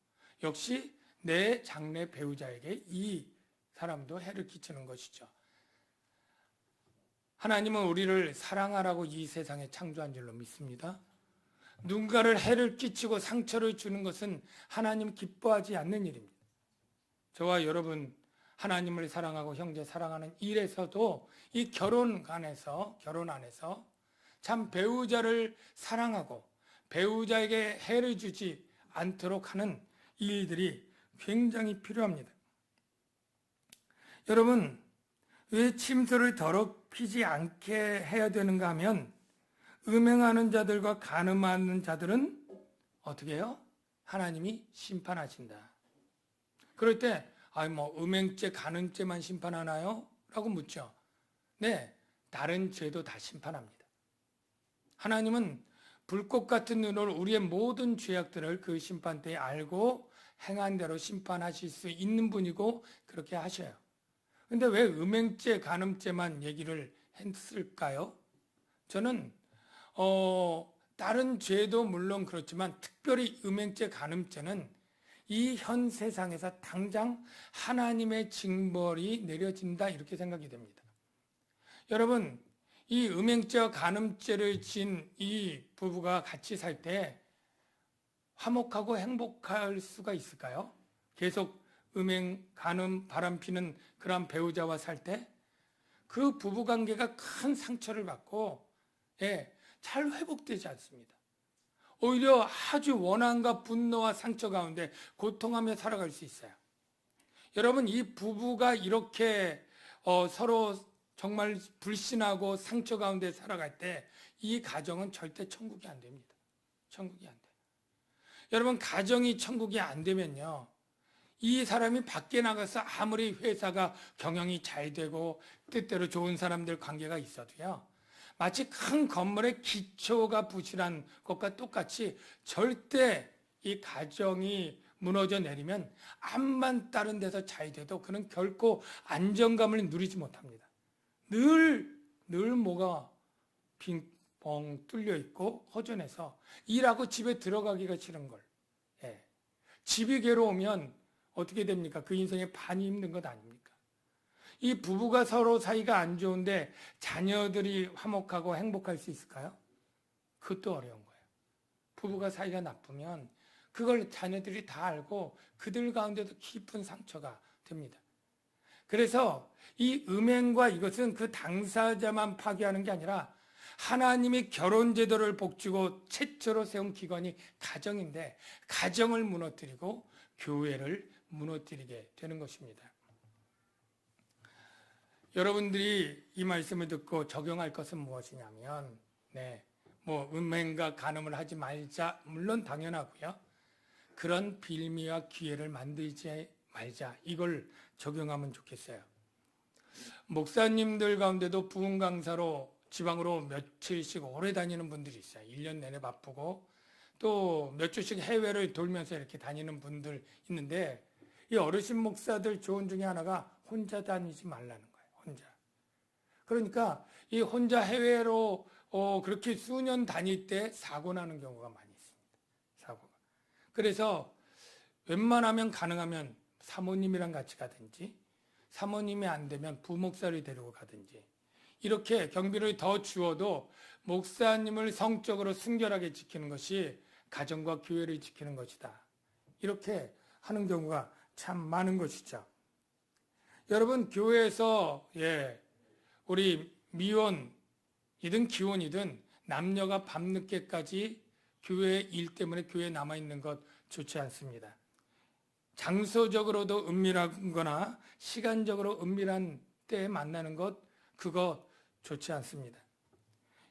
역시 내 장래 배우자에게 이 사람도 해를 끼치는 것이죠. 하나님은 우리를 사랑하라고 이 세상에 창조한 줄로 믿습니다. 누군가를 해를 끼치고 상처를 주는 것은 하나님 기뻐하지 않는 일입니다. 저와 여러분 하나님을 사랑하고 형제 사랑하는 일에서도 이 결혼 안에서 참 배우자를 사랑하고 배우자에게 해를 주지 않도록 하는 일들이 굉장히 필요합니다. 여러분, 왜 침소를 더럽히지 않게 해야 되는가 하면 음행하는 자들과 간음하는 자들은 어떻게 해요? 하나님이 심판하신다. 그럴 때 음행죄, 간음죄만 심판하나요? 라고 묻죠. 네, 다른 죄도 다 심판합니다. 하나님은 불꽃 같은 눈으로 우리의 모든 죄악들을 그 심판 때에 알고 행한 대로 심판하실 수 있는 분이고 그렇게 하셔요. 근데 왜 음행죄, 간음죄만 얘기를 했을까요? 저는 다른 죄도 물론 그렇지만 특별히 음행죄, 간음죄는 이 현 세상에서 당장 하나님의 징벌이 내려진다 이렇게 생각이 됩니다. 여러분, 이 음행죄와 간음죄를 지은 이 부부가 같이 살 때 화목하고 행복할 수가 있을까요? 계속 음행, 간음, 바람피는 그런 배우자와 살 때 그 부부관계가 큰 상처를 받고 잘 회복되지 않습니다. 오히려 아주 원한과 분노와 상처 가운데 고통하며 살아갈 수 있어요. 여러분, 이 부부가 이렇게 서로 정말 불신하고 상처 가운데 살아갈 때 이 가정은 절대 천국이 안 됩니다. 천국이 안 돼요. 여러분, 가정이 천국이 안 되면요, 이 사람이 밖에 나가서 아무리 회사가 경영이 잘 되고 뜻대로 좋은 사람들 관계가 있어도요, 마치 큰 건물의 기초가 부실한 것과 똑같이 절대 이 가정이 무너져 내리면 암만 다른 데서 잘 돼도 그는 결코 안정감을 누리지 못합니다. 늘 뭐가 빙봉 뚫려 있고 허전해서 일하고 집에 들어가기가 싫은 걸. 집이 괴로우면 어떻게 됩니까? 그 인생의 반이 힘든 것 아닙니까? 이 부부가 서로 사이가 안 좋은데 자녀들이 화목하고 행복할 수 있을까요? 그것도 어려운 거예요. 부부가 사이가 나쁘면 그걸 자녀들이 다 알고 그들 가운데도 깊은 상처가 됩니다. 그래서 이 음행과 이것은 그 당사자만 파괴하는 게 아니라 하나님이 결혼제도를 복주고 최초로 세운 기관이 가정인데 가정을 무너뜨리고 교회를 무너뜨리게 되는 것입니다. 여러분들이 이 말씀을 듣고 적용할 것은 무엇이냐면, 음행과 간음을 하지 말자, 물론 당연하고요. 그런 빌미와 기회를 만들지 말자, 이걸 적용하면 좋겠어요. 목사님들 가운데도 부흥 강사로 지방으로 며칠씩 오래 다니는 분들이 있어요. 1년 내내 바쁘고 또 몇 주씩 해외를 돌면서 이렇게 다니는 분들 있는데 이 어르신 목사들 조언 중에 하나가 혼자 다니지 말라는 거예요. 혼자. 그러니까 이 혼자 해외로 그렇게 수년 다닐 때 사고 나는 경우가 많이 있습니다. 사고가. 그래서 웬만하면 가능하면 사모님이랑 같이 가든지 사모님이 안 되면 부목사를 데리고 가든지 이렇게 경비를 더 주어도 목사님을 성적으로 순결하게 지키는 것이 가정과 교회를 지키는 것이다. 이렇게 하는 경우가 참 많은 것이죠. 여러분 교회에서 우리 미혼이든 기혼이든 남녀가 밤늦게까지 교회 일 때문에 교회에 남아있는 것 좋지 않습니다. 장소적으로도 은밀한 거나 시간적으로 은밀한 때에 만나는 것 그거 좋지 않습니다.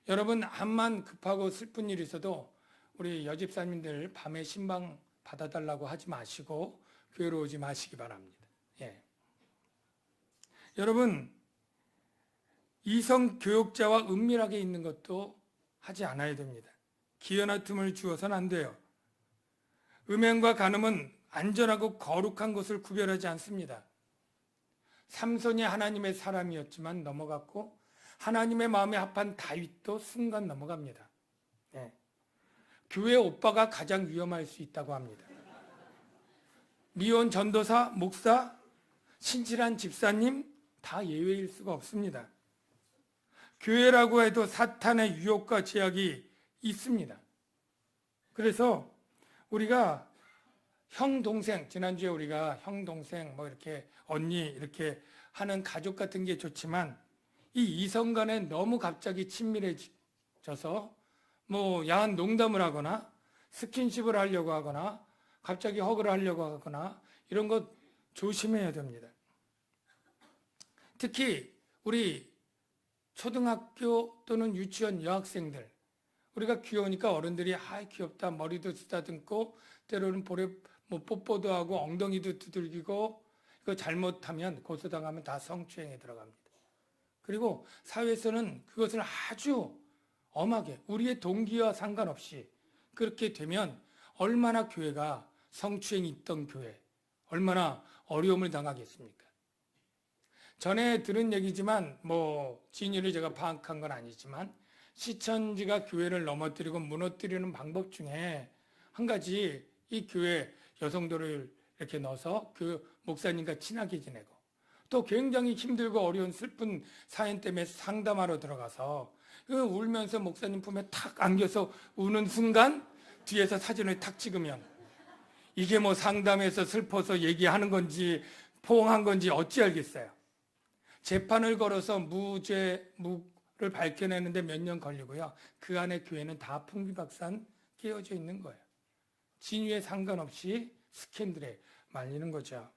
여러분 암만 급하고 슬픈 일이 있어도 우리 여집사님들 밤에 신방 받아달라고 하지 마시고 교회로 오지 마시기 바랍니다. 여러분 이성 교역자와 은밀하게 있는 것도 하지 않아야 됩니다. 기회나 틈을 주어서는 안 돼요. 음행과 간음은 안전하고 거룩한 것을 구별하지 않습니다. 삼손이 하나님의 사람이었지만 넘어갔고 하나님의 마음에 합한 다윗도 순간 넘어갑니다. 교회 오빠가 가장 위험할 수 있다고 합니다. 미혼 전도사, 목사, 신실한 집사님 다 예외일 수가 없습니다. 교회라고 해도 사탄의 유혹과 제약이 있습니다. 그래서 우리가 형, 동생, 지난주에 우리가 형, 동생, 뭐 이렇게 언니 이렇게 하는 가족 같은 게 좋지만 이 이성 간에 너무 갑자기 친밀해져서 뭐 야한 농담을 하거나 스킨십을 하려고 하거나 갑자기 허그를 하려고 하거나 이런 것 조심해야 됩니다. 특히 우리 초등학교 또는 유치원 여학생들 우리가 귀여우니까 어른들이 귀엽다 머리도 쓰다듬고 때로는 볼에 뭐 뽀뽀도 하고 엉덩이도 두들기고 이거 잘못하면 고소당하면 다 성추행에 들어갑니다. 그리고 사회에서는 그것을 아주 엄하게 우리의 동기와 상관없이 그렇게 되면 얼마나 교회가 성추행이 있던 교회 얼마나 어려움을 당하겠습니까? 전에 들은 얘기지만 뭐 진위를 제가 파악한 건 아니지만 시천지가 교회를 넘어뜨리고 무너뜨리는 방법 중에 한 가지 이 교회 여성들을 이렇게 넣어서 그 목사님과 친하게 지내고 또 굉장히 힘들고 어려운 슬픈 사연 때문에 상담하러 들어가서 울면서 목사님 품에 탁 안겨서 우는 순간 뒤에서 사진을 탁 찍으면 이게 뭐 상담해서 슬퍼서 얘기하는 건지 포옹한 건지 어찌 알겠어요. 재판을 걸어서 무죄를 밝혀내는데 몇 년 걸리고요. 그 안에 교회는 다 풍비박산 깨어져 있는 거예요. 진위에 상관없이 스캔들에 말리는 거죠.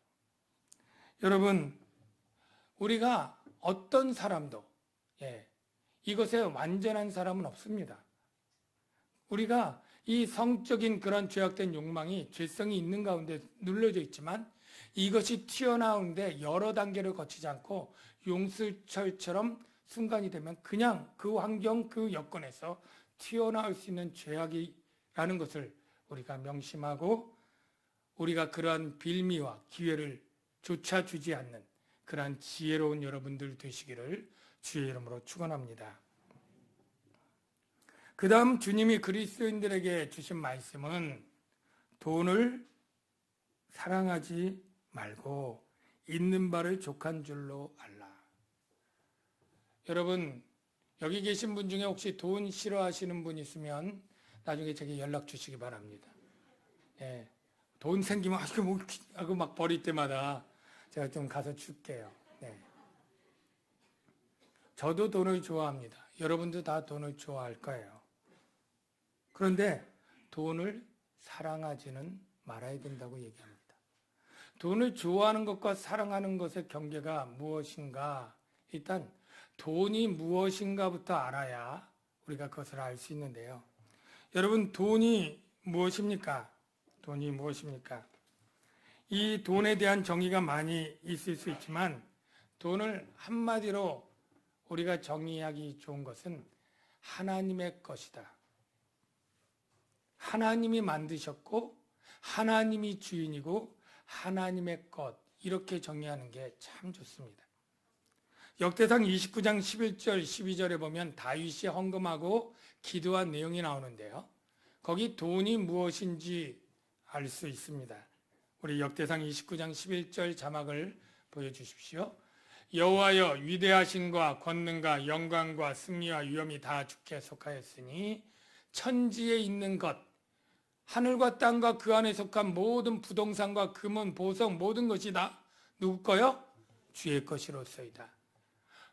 여러분 우리가 어떤 사람도 이것에 완전한 사람은 없습니다. 우리가 이 성적인 그런 죄악된 욕망이 죄성이 있는 가운데 눌러져 있지만 이것이 튀어나오는데 여러 단계를 거치지 않고 용수철처럼 순간이 되면 그냥 그 환경 그 여건에서 튀어나올 수 있는 죄악이라는 것을 우리가 명심하고 우리가 그러한 빌미와 기회를 쫓아주지 않는 그러한 지혜로운 여러분들 되시기를 주의 이름으로 축원합니다. 그 다음 주님이 그리스도인들에게 주신 말씀은 돈을 사랑하지 말고 있는 바를 족한 줄로 알라. 여러분 여기 계신 분 중에 혹시 돈 싫어하시는 분 있으면 나중에 제게 연락 주시기 바랍니다. 돈 생기면 하고 막 버릴 때마다 제가 좀 가서 줄게요. 저도 돈을 좋아합니다. 여러분도 다 돈을 좋아할 거예요. 그런데 돈을 사랑하지는 말아야 된다고 얘기합니다. 돈을 좋아하는 것과 사랑하는 것의 경계가 무엇인가? 일단 돈이 무엇인가부터 알아야 우리가 그것을 알 수 있는데요. 여러분 돈이 무엇입니까? 돈이 무엇입니까? 이 돈에 대한 정의가 많이 있을 수 있지만 돈을 한마디로 우리가 정의하기 좋은 것은 하나님의 것이다. 하나님이 만드셨고 하나님이 주인이고 하나님의 것, 이렇게 정리하는 게 참 좋습니다. 역대상 29장 11절 12절에 보면 다윗이 헌금하고 기도한 내용이 나오는데요, 거기 돈이 무엇인지 알 수 있습니다. 우리 역대상 29장 11절 자막을 보여주십시오. 여호와여, 위대하신과 권능과 영광과 승리와 위엄이 다 주께 속하였으니 천지에 있는 것, 하늘과 땅과 그 안에 속한 모든 부동산과 금은 보석 모든 것이 다 누구 거요? 주의 것이로소이다.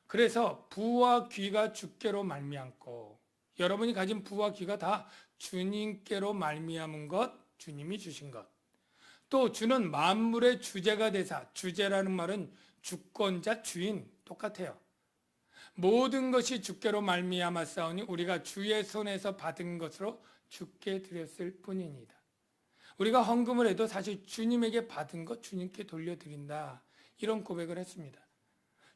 그래서 부와 귀가 주께로 말미암고, 여러분이 가진 부와 귀가 다 주님께로 말미암은 것, 주님이 주신 것. 또 주는 만물의 주제가 되사, 주제라는 말은 주권자, 주인 똑같아요. 모든 것이 주께로 말미암았사오니 우리가 주의 손에서 받은 것으로 주께 드렸을 뿐이니이다. 우리가 헌금을 해도 사실 주님에게 받은 것 주님께 돌려드린다, 이런 고백을 했습니다.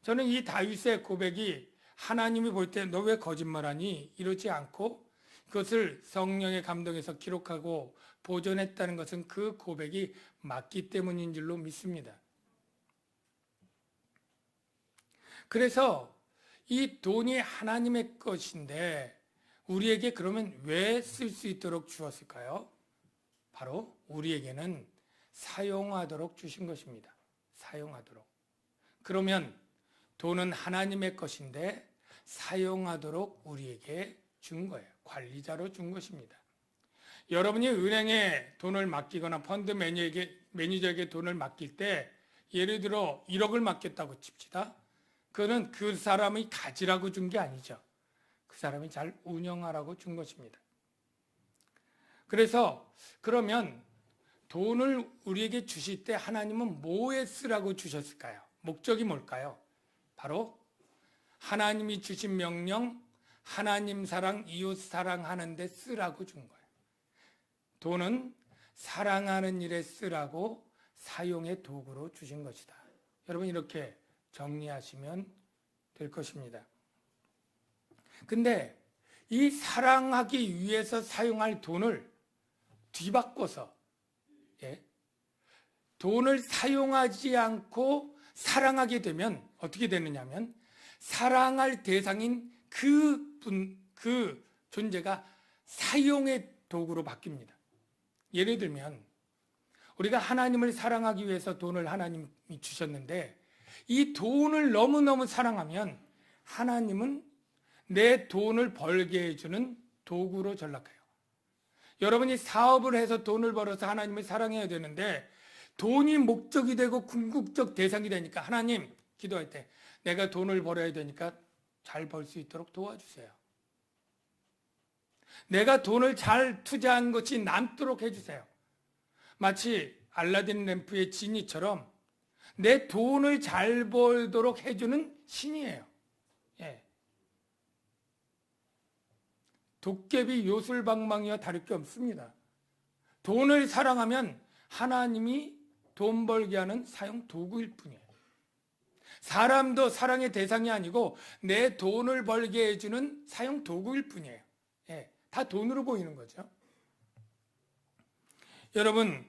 저는 이 다윗의 고백이 하나님이 볼 때 너 왜 거짓말하니? 이러지 않고 그것을 성령의 감동에서 기록하고 보존했다는 것은 그 고백이 맞기 때문인 줄로 믿습니다. 그래서 이 돈이 하나님의 것인데 우리에게 그러면 왜 쓸 수 있도록 주었을까요? 바로 우리에게는 사용하도록 주신 것입니다. 사용하도록. 그러면 돈은 하나님의 것인데 사용하도록 우리에게 준 거예요. 관리자로 준 것입니다. 여러분이 은행에 돈을 맡기거나 펀드 매니저에게 돈을 맡길 때, 예를 들어 1억을 맡겼다고 칩시다. 그거는 그 사람이 가지라고 준 게 아니죠. 그 사람이 잘 운영하라고 준 것입니다. 그래서 그러면 돈을 우리에게 주실 때 하나님은 뭐에 쓰라고 주셨을까요? 목적이 뭘까요? 바로 하나님이 주신 명령, 하나님 사랑, 이웃 사랑하는 데 쓰라고 준 거예요. 돈은 사랑하는 일에 쓰라고 사용의 도구로 주신 것이다. 여러분, 이렇게 정리하시면 될 것입니다. 근데 이 사랑하기 위해서 사용할 돈을 뒤바꿔서, 돈을 사용하지 않고 사랑하게 되면 어떻게 되느냐면, 사랑할 대상인 그 존재가 사용의 도구로 바뀝니다. 예를 들면 우리가 하나님을 사랑하기 위해서 돈을 하나님이 주셨는데, 이 돈을 너무너무 사랑하면 하나님은 내 돈을 벌게 해주는 도구로 전락해요. 여러분이 사업을 해서 돈을 벌어서 하나님을 사랑해야 되는데 돈이 목적이 되고 궁극적 대상이 되니까 하나님, 기도할 때 내가 돈을 벌어야 되니까 잘 벌 수 있도록 도와주세요. 내가 돈을 잘 투자한 것이 남도록 해주세요. 마치 알라딘 램프의 지니처럼 내 돈을 잘 벌도록 해주는 신이에요. 도깨비 요술방망이와 다를 게 없습니다. 돈을 사랑하면 하나님이 돈 벌게 하는 사용 도구일 뿐이에요. 사람도 사랑의 대상이 아니고 내 돈을 벌게 해주는 사용 도구일 뿐이에요. 다 돈으로 보이는 거죠. 여러분,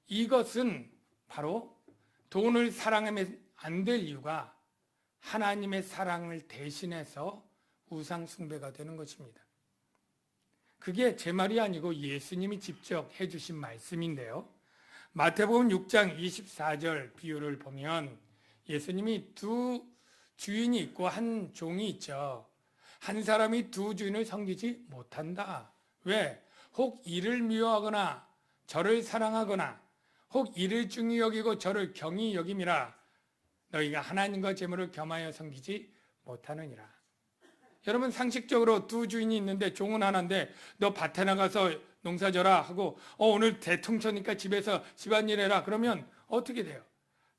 이것은 바로 돈을 사랑하면 안 될 이유가 하나님의 사랑을 대신해서 우상 숭배가 되는 것입니다. 그게 제 말이 아니고 예수님이 직접 해주신 말씀인데요. 마태복음 6장 24절 비유를 보면 예수님이 두 주인이 있고 한 종이 있죠. 한 사람이 두 주인을 섬기지 못한다. 왜? 혹 이를 미워하거나 저를 사랑하거나 혹 이를 중히 여기고 저를 경히 여김이라 너희가 하나님과 재물을 겸하여 섬기지 못하느니라. 여러분, 상식적으로 두 주인이 있는데 종은 하나인데 너 밭에 나가서 농사져라 하고 오늘 대통초니까 집에서 집안일 해라 그러면 어떻게 돼요?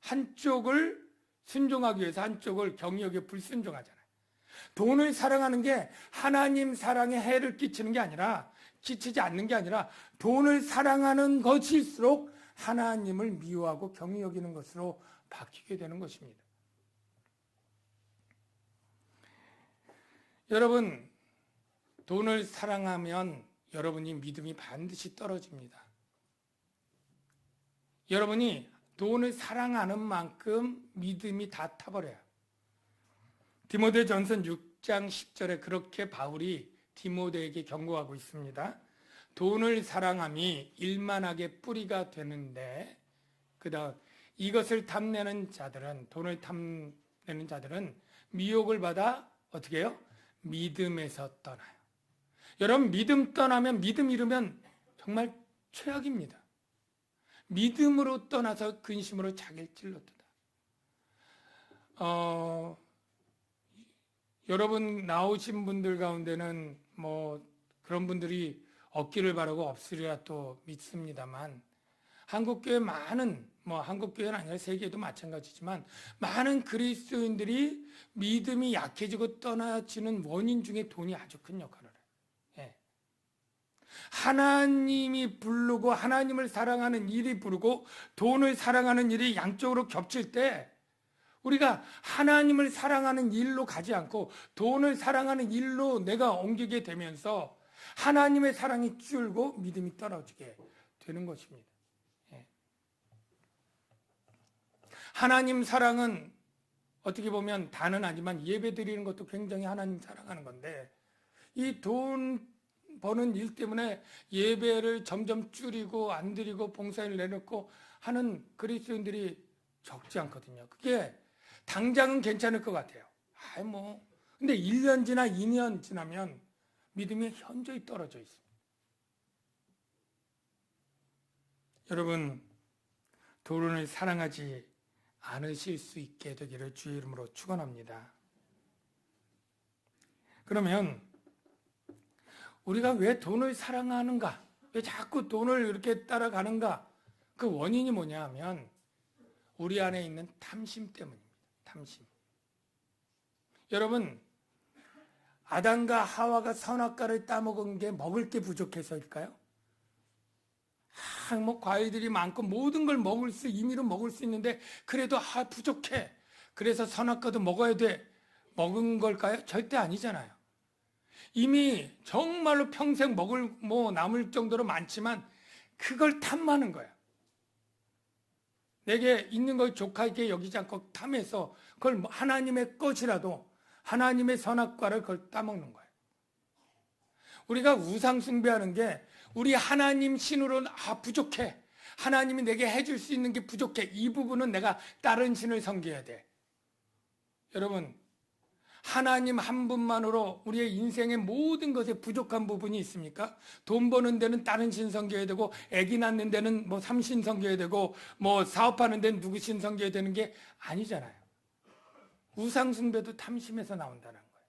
한쪽을 순종하기 위해서 한쪽을 경히 여겨 불순종하잖아요. 돈을 사랑하는 게 하나님 사랑에 해를 끼치는 게 아니라, 끼치지 않는 게 아니라 돈을 사랑하는 것일수록 하나님을 미워하고 경히 여기는 것으로 바뀌게 되는 것입니다. 여러분, 돈을 사랑하면 여러분이 믿음이 반드시 떨어집니다. 여러분이 돈을 사랑하는 만큼 믿음이 다 타버려요. 디모데전서 6장 10절에 그렇게 바울이 디모데에게 경고하고 있습니다. 돈을 사랑함이 일만하게 뿌리가 되는데, 그 다음 이것을 탐내는 자들은, 돈을 탐내는 자들은 미혹을 받아 어떻게 해요? 믿음에서 떠나요. 여러분, 믿음 떠나면, 믿음 잃으면 정말 최악입니다. 믿음으로 떠나서 근심으로 자기를 찔렀다. 여러분 나오신 분들 가운데는 뭐 그런 분들이 없기를 바라고 없으리라 또 믿습니다만, 한국교회 많은, 뭐 한국교회는 아니라 세계도 마찬가지지만 많은 그리스도인들이 믿음이 약해지고 떠나지는 원인 중에 돈이 아주 큰 역할을 해요. 예. 하나님이 부르고 하나님을 사랑하는 일이 부르고 돈을 사랑하는 일이 양쪽으로 겹칠 때, 우리가 하나님을 사랑하는 일로 가지 않고 돈을 사랑하는 일로 내가 옮기게 되면서 하나님의 사랑이 줄고 믿음이 떨어지게 되는 것입니다. 예. 하나님 사랑은 어떻게 보면 다는 아니지만 예배 드리는 것도 굉장히 하나님 사랑하는 건데, 이 돈 버는 일 때문에 예배를 점점 줄이고 안 드리고 봉사를 내놓고 하는 그리스도인들이 적지 않거든요. 그게 당장은 괜찮을 것 같아요. 근데 1년 지나 2년 지나면 믿음이 현저히 떨어져 있습니다. 여러분, 돈을 사랑하지 않으실 수 있게 되기를 주의 이름으로 축원합니다. 그러면 우리가 왜 돈을 사랑하는가? 왜 자꾸 돈을 이렇게 따라가는가? 그 원인이 뭐냐 하면 우리 안에 있는 탐심 때문입니다. 탐심. 여러분, 아담과 하와가 선악과를 따먹은 게 먹을 게 부족해서일까요? 뭐 과일들이 많고 모든 걸 임의로 먹을 수 있는데 그래도 부족해. 그래서 선악과도 먹어야 돼. 먹은 걸까요? 절대 아니잖아요. 이미 정말로 평생 남을 정도로 많지만 그걸 탐하는 거야. 내게 있는 걸 족하게 여기지 않고 탐해서 그걸 하나님의 것이라도 하나님의 선악과를 그걸 따먹는 거예요. 우리가 우상 숭배하는 게 우리 하나님 신으로는 부족해. 하나님이 내게 해줄 수 있는 게 부족해. 이 부분은 내가 다른 신을 섬겨야 돼. 여러분, 하나님 한 분만으로 우리의 인생의 모든 것에 부족한 부분이 있습니까? 돈 버는 데는 다른 신 섬겨야 되고, 아기 낳는 데는 뭐 삼신 섬겨야 되고, 뭐 사업하는 데는 누구 신 섬겨야 되는 게 아니잖아요. 우상 숭배도 탐심에서 나온다는 거예요.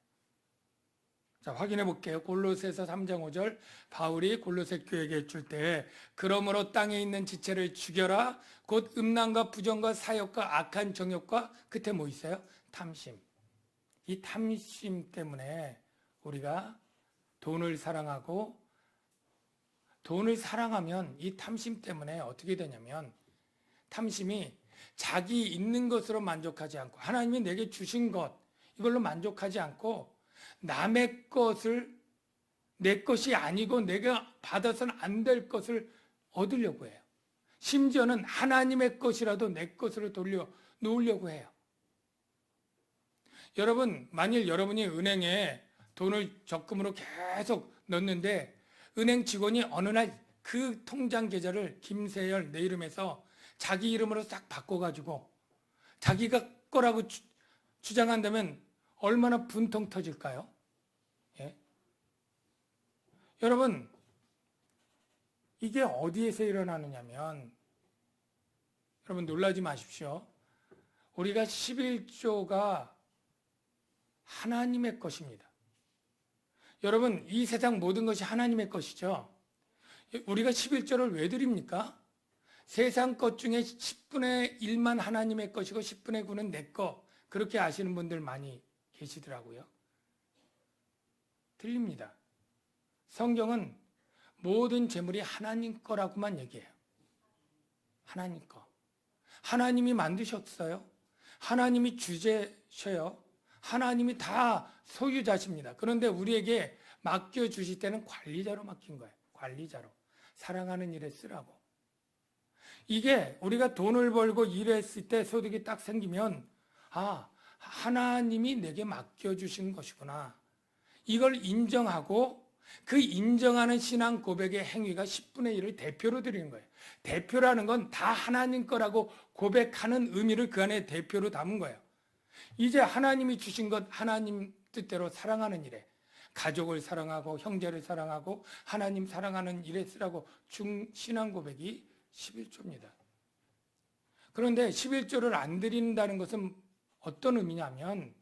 자, 확인해 볼게요. 골로새서 3장 5절, 바울이 골로새 교회에게 줄 때, 그러므로 땅에 있는 지체를 죽여라. 곧 음란과 부정과 사욕과 악한 정욕과, 끝에 뭐 있어요? 탐심. 이 탐심 때문에 우리가 돈을 사랑하고, 돈을 사랑하면 이 탐심 때문에 어떻게 되냐면, 탐심이 자기 있는 것으로 만족하지 않고 하나님이 내게 주신 것, 이걸로 만족하지 않고 남의 것을, 내 것이 아니고 내가 받아서는 안 될 것을 얻으려고 해요. 심지어는 하나님의 것이라도 내 것으로 돌려 놓으려고 해요. 여러분, 만일 여러분이 은행에 돈을 적금으로 계속 넣는데 은행 직원이 어느 날 그 통장 계좌를 김세열 내 이름에서 자기 이름으로 싹 바꿔가지고 자기가 거라고 주장한다면 얼마나 분통 터질까요? 예? 여러분, 이게 어디에서 일어나느냐면, 여러분 놀라지 마십시오. 우리가 11조가 하나님의 것입니다. 여러분, 이 세상 모든 것이 하나님의 것이죠. 우리가 11조를 왜 드립니까? 세상 것 중에 10분의 1만 하나님의 것이고 10분의 9는 내 것, 그렇게 아시는 분들 많이 계시더라고요. 틀립니다. 성경은 모든 재물이 하나님 거라고만 얘기해요. 하나님 거. 하나님이 만드셨어요. 하나님이 주제셔요. 하나님이 다 소유자십니다. 그런데 우리에게 맡겨주실 때는 관리자로 맡긴 거예요. 관리자로. 사랑하는 일에 쓰라고. 이게 우리가 돈을 벌고 일했을 때 소득이 딱 생기면 하나님이 내게 맡겨주신 것이구나. 이걸 인정하고 그 인정하는 신앙 고백의 행위가 10분의 1을 대표로 드리는 거예요. 대표라는 건 다 하나님 거라고 고백하는 의미를 그 안에 대표로 담은 거예요. 이제 하나님이 주신 것 하나님 뜻대로 사랑하는 일에 가족을 사랑하고 형제를 사랑하고 하나님 사랑하는 일에 쓰라고 신앙 고백이 11조입니다. 그런데 11조를 안 드린다는 것은 어떤 의미냐면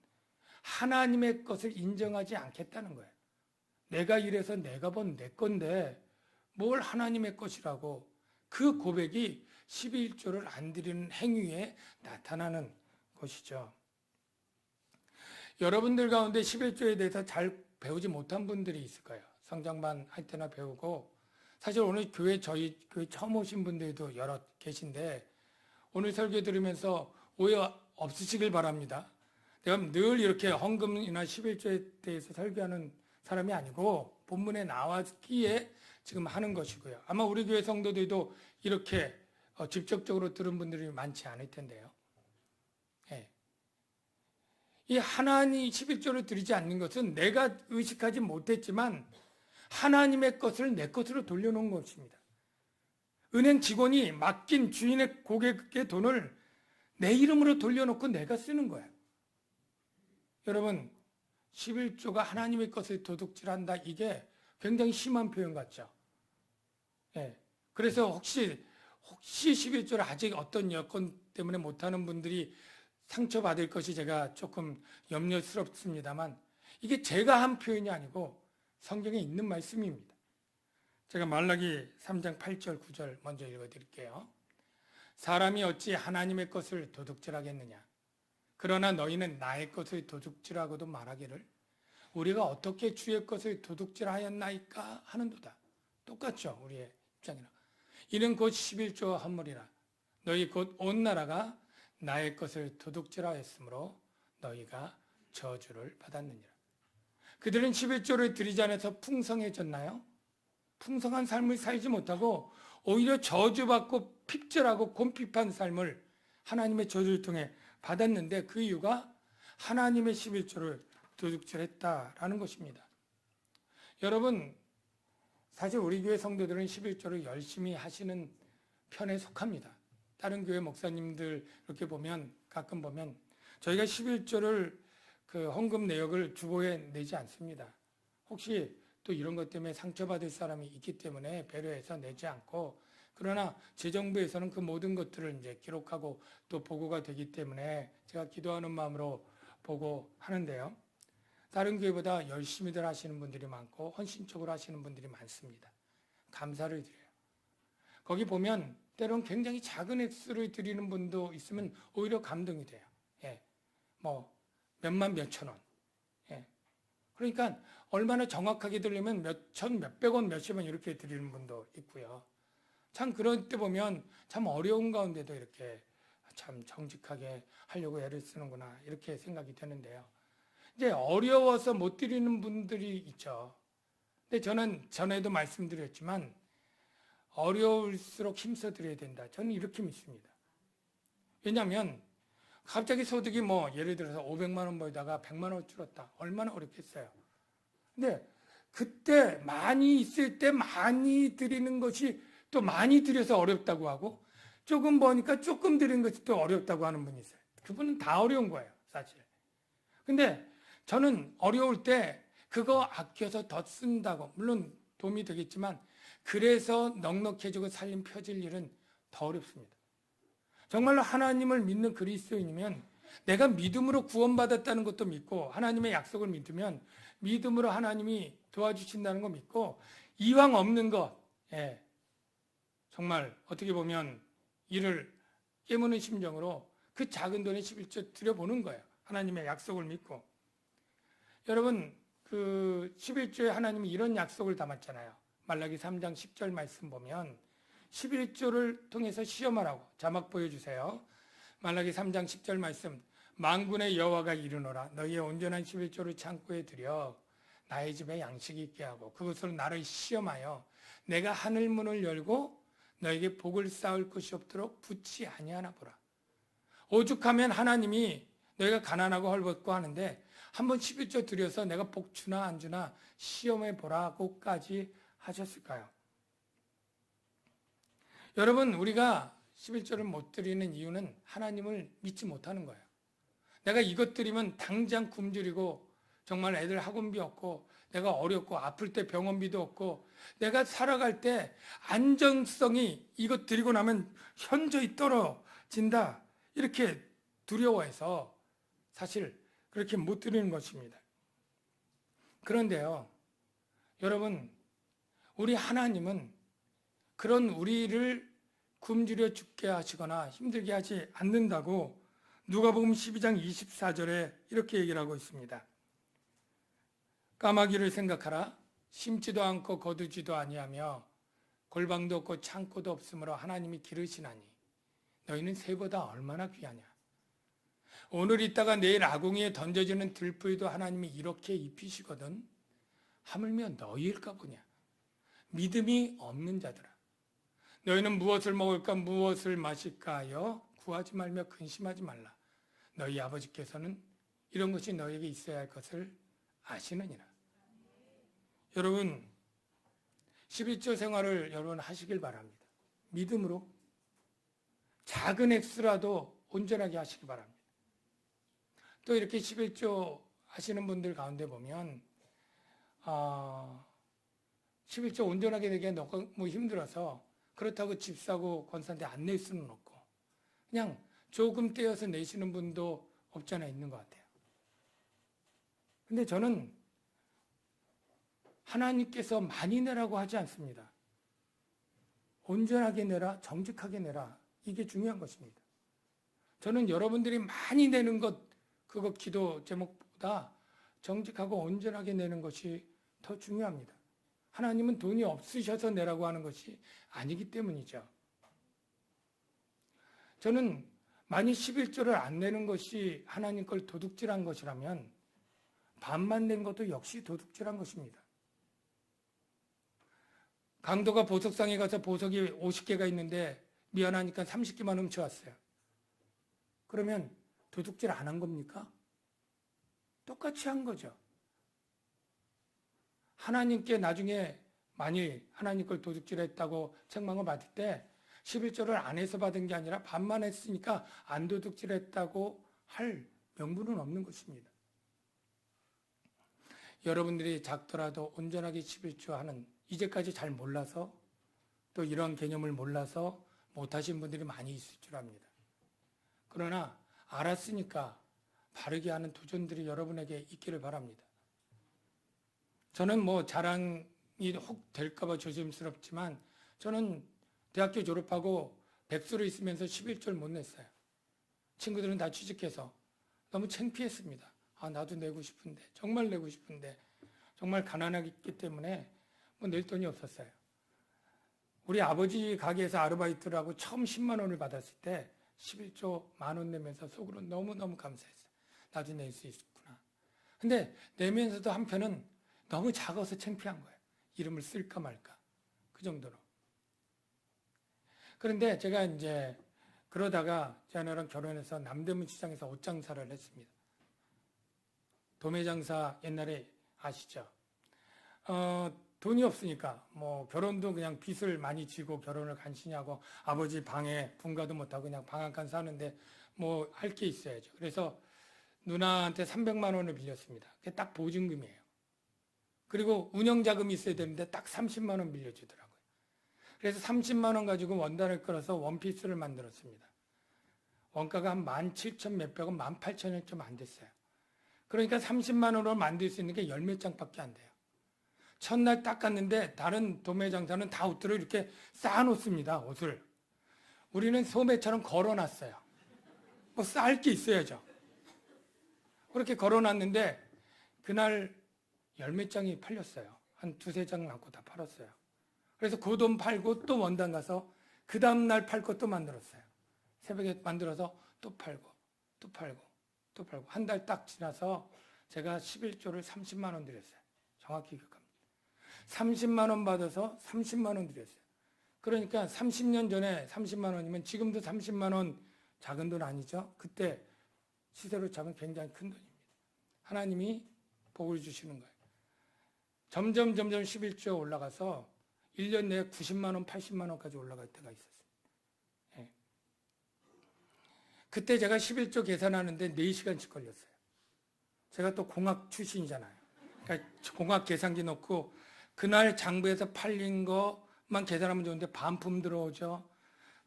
하나님의 것을 인정하지 않겠다는 거예요. 내가 이래서 내가 번 내 건데 뭘 하나님의 것이라고. 그 고백이 11조를 안 드리는 행위에 나타나는 것이죠. 여러분들 가운데 11조에 대해서 잘 배우지 못한 분들이 있을 거예요. 성장반 할 때나 배우고, 사실 오늘 저희 교회 처음 오신 분들도 여러 계신데 오늘 설교 들으면서 오해 없으시길 바랍니다. 내가 늘 이렇게 헌금이나 11조에 대해서 설교하는 사람이 아니고 본문에 나왔기에 지금 하는 것이고요. 아마 우리 교회 성도들도 이렇게 직접적으로 들은 분들이 많지 않을 텐데요. 이 하나님 11조를 드리지 않는 것은 내가 의식하지 못했지만 하나님의 것을 내 것으로 돌려놓은 것입니다. 은행 직원이 맡긴 주인의 고객의 돈을 내 이름으로 돌려놓고 내가 쓰는 거예요. 여러분, 11조가 하나님의 것을 도둑질한다, 이게 굉장히 심한 표현 같죠. 그래서 혹시 11조를 아직 어떤 여건 때문에 못하는 분들이 상처받을 것이 제가 조금 염려스럽습니다만, 이게 제가 한 표현이 아니고 성경에 있는 말씀입니다. 제가 말라기 3장 8절 9절 먼저 읽어드릴게요. 사람이 어찌 하나님의 것을 도둑질하겠느냐. 그러나 너희는 나의 것을 도둑질하고도 말하기를 우리가 어떻게 주의 것을 도둑질하였나이까 하는도다. 똑같죠, 우리의 입장이나. 이는 곧 11조 헌물이라. 너희 곧 온 나라가 나의 것을 도둑질하였으므로 너희가 저주를 받았느니라. 그들은 11조를 드리지 않아서 풍성해졌나요? 풍성한 삶을 살지 못하고 오히려 저주받고 핍절하고 곰핍한 삶을 하나님의 저주를 통해 받았는데, 그 이유가 하나님의 11조를 도둑질했다라는 것입니다. 여러분, 사실 우리 교회 성도들은 11조를 열심히 하시는 편에 속합니다. 다른 교회 목사님들 이렇게 보면, 가끔 보면 저희가 11조를 그 헌금 내역을 주보에 내지 않습니다. 혹시 또 이런 것 때문에 상처받을 사람이 있기 때문에 배려해서 내지 않고, 그러나 재정부에서는 그 모든 것들을 이제 기록하고 또 보고가 되기 때문에 제가 기도하는 마음으로 보고하는데요. 다른 교회보다 열심히들 하시는 분들이 많고 헌신적으로 하시는 분들이 많습니다. 감사를 드려요. 거기 보면 때로는 굉장히 작은 액수를 드리는 분도 있으면 오히려 감동이 돼요. 몇만 몇천 원. 그러니까 얼마나 정확하게 드리려면 몇천, 몇백 원, 몇십 원 이렇게 드리는 분도 있고요. 참 그럴 때 보면 참 어려운 가운데도 이렇게 참 정직하게 하려고 애를 쓰는구나, 이렇게 생각이 되는데요. 이제 어려워서 못 드리는 분들이 있죠. 근데 저는 전에도 말씀드렸지만 어려울수록 힘써 드려야 된다. 저는 이렇게 믿습니다. 왜냐하면 갑자기 소득이 예를 들어서 500만 원 벌다가 100만 원 줄었다. 얼마나 어렵겠어요. 근데 그때 많이 있을 때 많이 드리는 것이 또 많이 드려서 어렵다고 하고, 조금 버니까 조금 드리는 것이 또 어렵다고 하는 분이 있어요. 그분은 다 어려운 거예요, 사실. 근데 저는 어려울 때 그거 아껴서 더 쓴다고, 물론 도움이 되겠지만 그래서 넉넉해지고 살림 펴질 일은 더 어렵습니다. 정말로 하나님을 믿는 그리스도인이면 내가 믿음으로 구원받았다는 것도 믿고 하나님의 약속을 믿으면 믿음으로 하나님이 도와주신다는 거 믿고 이왕 없는 것, 정말 어떻게 보면 이를 깨무는 심정으로 그 작은 돈에 11조 드려보는 거예요. 하나님의 약속을 믿고. 여러분, 그 11조에 하나님이 이런 약속을 담았잖아요. 말라기 3장 10절 말씀 보면 11조를 통해서 시험하라고. 자막 보여주세요. 말라기 3장 10절 말씀. 만군의 여호와가 이르노라. 너희의 온전한 11조를 창고에 들여 나의 집에 양식이 있게 하고 그것으로 나를 시험하여 내가 하늘 문을 열고 너에게 복을 쌓을 것이 없도록 붙지 아니하나 보라. 오죽하면 하나님이 너희가 가난하고 헐벗고 하는데 한번 11조 드려서 내가 복 주나 안 주나 시험해 보라고까지 하셨을까요? 여러분, 우리가 11조를 못 드리는 이유는 하나님을 믿지 못하는 거예요. 내가 이것 드리면 당장 굶주리고 정말 애들 학원비 없고 내가 어렵고 아플 때 병원비도 없고 내가 살아갈 때 안정성이 이것 드리고 나면 현저히 떨어진다. 이렇게 두려워해서 사실 그렇게 못 드리는 것입니다. 그런데요, 여러분, 우리 하나님은 그런 우리를 굶주려 죽게 하시거나 힘들게 하지 않는다고 누가복음 12장 24절에 이렇게 얘기를 하고 있습니다. 까마귀를 생각하라. 심지도 않고 거두지도 아니하며 골방도 없고 창고도 없으므로 하나님이 기르시나니 너희는 새보다 얼마나 귀하냐. 오늘 있다가 내일 아궁이에 던져지는 들풀이도 하나님이 이렇게 입히시거든. 하물며 너희일까 보냐. 믿음이 없는 자들아. 너희는 무엇을 먹을까 무엇을 마실까 하여 구하지 말며 근심하지 말라. 너희 아버지께서는 이런 것이 너희에게 있어야 할 것을 아시느니라. 여러분, 11조 생활을 여러분 하시길 바랍니다. 믿음으로 작은 액수라도 온전하게 하시길 바랍니다. 또 이렇게 11조 하시는 분들 가운데 보면 11조 온전하게 되기가 너무 힘들어서 그렇다고 집 사고 권사한테 안 낼 수는 없고 그냥 조금 떼어서 내시는 분도 없지 않아 있는 것 같아요. 근데 저는 하나님께서 많이 내라고 하지 않습니다. 온전하게 내라, 정직하게 내라. 이게 중요한 것입니다. 저는 여러분들이 많이 내는 것, 그거 기도 제목보다 정직하고 온전하게 내는 것이 더 중요합니다. 하나님은 돈이 없으셔서 내라고 하는 것이 아니기 때문이죠. 저는 만약 11조를 안 내는 것이 하나님 걸 도둑질한 것이라면 반만 낸 것도 역시 도둑질한 것입니다. 강도가 보석상에 가서 보석이 50개가 있는데 미안하니까 30개만 훔쳐왔어요. 그러면 도둑질 안 한 겁니까? 똑같이 한 거죠. 하나님께 나중에 만일 하나님 걸 도둑질했다고 책망을 받을 때 11조를 안 해서 받은 게 아니라 반만 했으니까 안 도둑질했다고 할 명분은 없는 것입니다. 여러분들이 작더라도 온전하게 11조 하는 이제까지 잘 몰라서 또 이런 개념을 몰라서 못하신 분들이 많이 있을 줄 압니다. 그러나 알았으니까 바르게 하는 도전들이 여러분에게 있기를 바랍니다. 저는 뭐 자랑이 혹 될까봐 조심스럽지만 저는 대학교 졸업하고 백수로 있으면서 11조를 못 냈어요. 친구들은 다 취직해서 너무 창피했습니다. 나도 내고 싶은데, 정말 내고 싶은데, 정말 가난하기 때문에 뭐 낼 돈이 없었어요. 우리 아버지 가게에서 아르바이트를 하고 처음 10만 원을 받았을 때 11조 10,000원 내면서 속으로 너무너무 감사했어요. 나도 낼 수 있구나. 근데 내면서도 한편은 너무 작아서 창피한 거예요. 이름을 쓸까 말까. 그 정도로. 그런데 제가 이제 그러다가 제 아내랑 결혼해서 남대문 시장에서 옷장사를 했습니다. 도매장사 옛날에 아시죠? 돈이 없으니까 뭐 결혼도 그냥 빚을 많이 지고 결혼을 간신히 하고 아버지 방에 분가도 못하고 그냥 방 한 칸 사는데 뭐 할 게 있어야죠. 그래서 누나한테 300만 원을 빌렸습니다. 그게 딱 보증금이에요. 그리고 운영자금이 있어야 되는데 딱 30만 원 빌려주더라고요. 그래서 30만 원 가지고 원단을 끌어서 원피스를 만들었습니다. 원가가 한 17,000 몇백 원, 18,000원 좀 안 됐어요. 그러니까 30만 원으로 만들 수 있는 게 열 몇 장밖에 안 돼요. 첫날 딱 갔는데 다른 도매장사는 다 옷들을 이렇게 쌓아놓습니다. 옷을. 우리는 소매처럼 걸어놨어요. 뭐 쌓을 게 있어야죠. 그렇게 걸어놨는데 그날 열 몇 장이 팔렸어요. 한 두세 장 남고 다 팔았어요. 그래서 그 돈 팔고 또 원단 가서 그 다음날 팔 것도 만들었어요. 새벽에 만들어서 또 팔고 또 팔고 또 팔고 한 달 딱 지나서 제가 11조를 30만 원 드렸어요. 정확히 기억합니다. 30만 원 받아서 30만 원 드렸어요. 그러니까 30년 전에 30만 원이면 지금도 30만 원 작은 돈 아니죠? 그때 시세로 차면 굉장히 큰 돈입니다. 하나님이 복을 주시는 거예요. 점점 11조가 올라가서 1년 내에 90만 원, 80만 원까지 올라갈 때가 있었어요. 예. 그때 제가 11조 계산하는데 4시간씩 걸렸어요. 제가 또 공학 출신이잖아요. 그러니까 공학 계산기 넣고 그날 장부에서 팔린 것만 계산하면 좋은데 반품 들어오죠.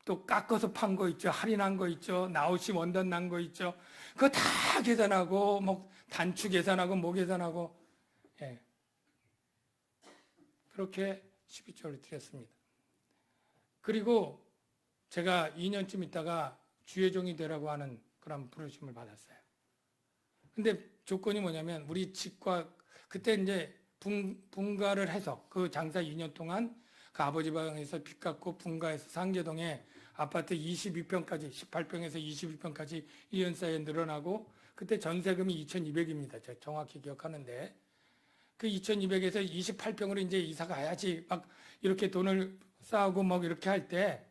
또 깎아서 판 거 있죠. 할인한 거 있죠. 나우시 원단 난 거 있죠. 그거 다 계산하고 뭐 단추 계산하고 뭐 계산하고 예. 그렇게 12조를 드렸습니다. 그리고 제가 2년쯤 있다가 주의 종이 되라고 하는 그런 부르심을 받았어요. 근데 조건이 뭐냐면 우리 집과 그때 이제 분가를 해서 그 장사 2년 동안 그 아버지 방에서 빚 갚고 분가해서 상계동에 아파트 22평까지 18평에서 22평까지 1년 사이에 늘어나고 그때 전세금이 2,200입니다. 제가 정확히 기억하는데 그 2,200에서 28평으로 이제 이사 가야지 막 이렇게 돈을 쌓고 막 이렇게 할 때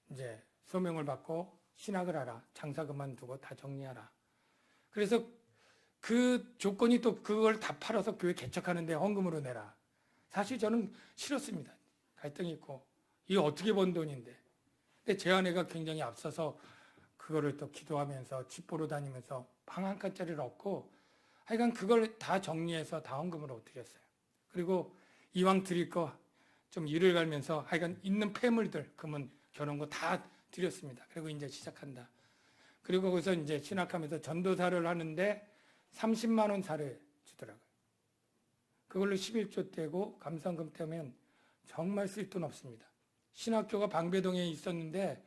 이제 소명을 받고 신학을 하라. 장사 그만두고 다 정리하라. 그래서 그 조건이 또 그걸 다 팔아서 교회 개척하는데 헌금으로 내라. 사실 저는 싫었습니다. 갈등이 있고 이게 어떻게 번 돈인데. 근데 제 아내가 굉장히 앞서서 그거를 또 기도하면서 집 보러 다니면서 방 한 칸짜리를 얻고 하여간 그걸 다 정리해서 다 헌금으로 드렸어요. 그리고 이왕 드릴 거 좀 일을 갈면서 하여간 있는 폐물들, 금은 결혼거 다 드렸습니다. 그리고 이제 시작한다. 그리고 거기서 이제 신학하면서 전도사를 하는데 30만 원 사례 주더라고요. 그걸로 11조 떼고 감사원금 떼면 정말 쓸 돈 없습니다. 신학교가 방배동에 있었는데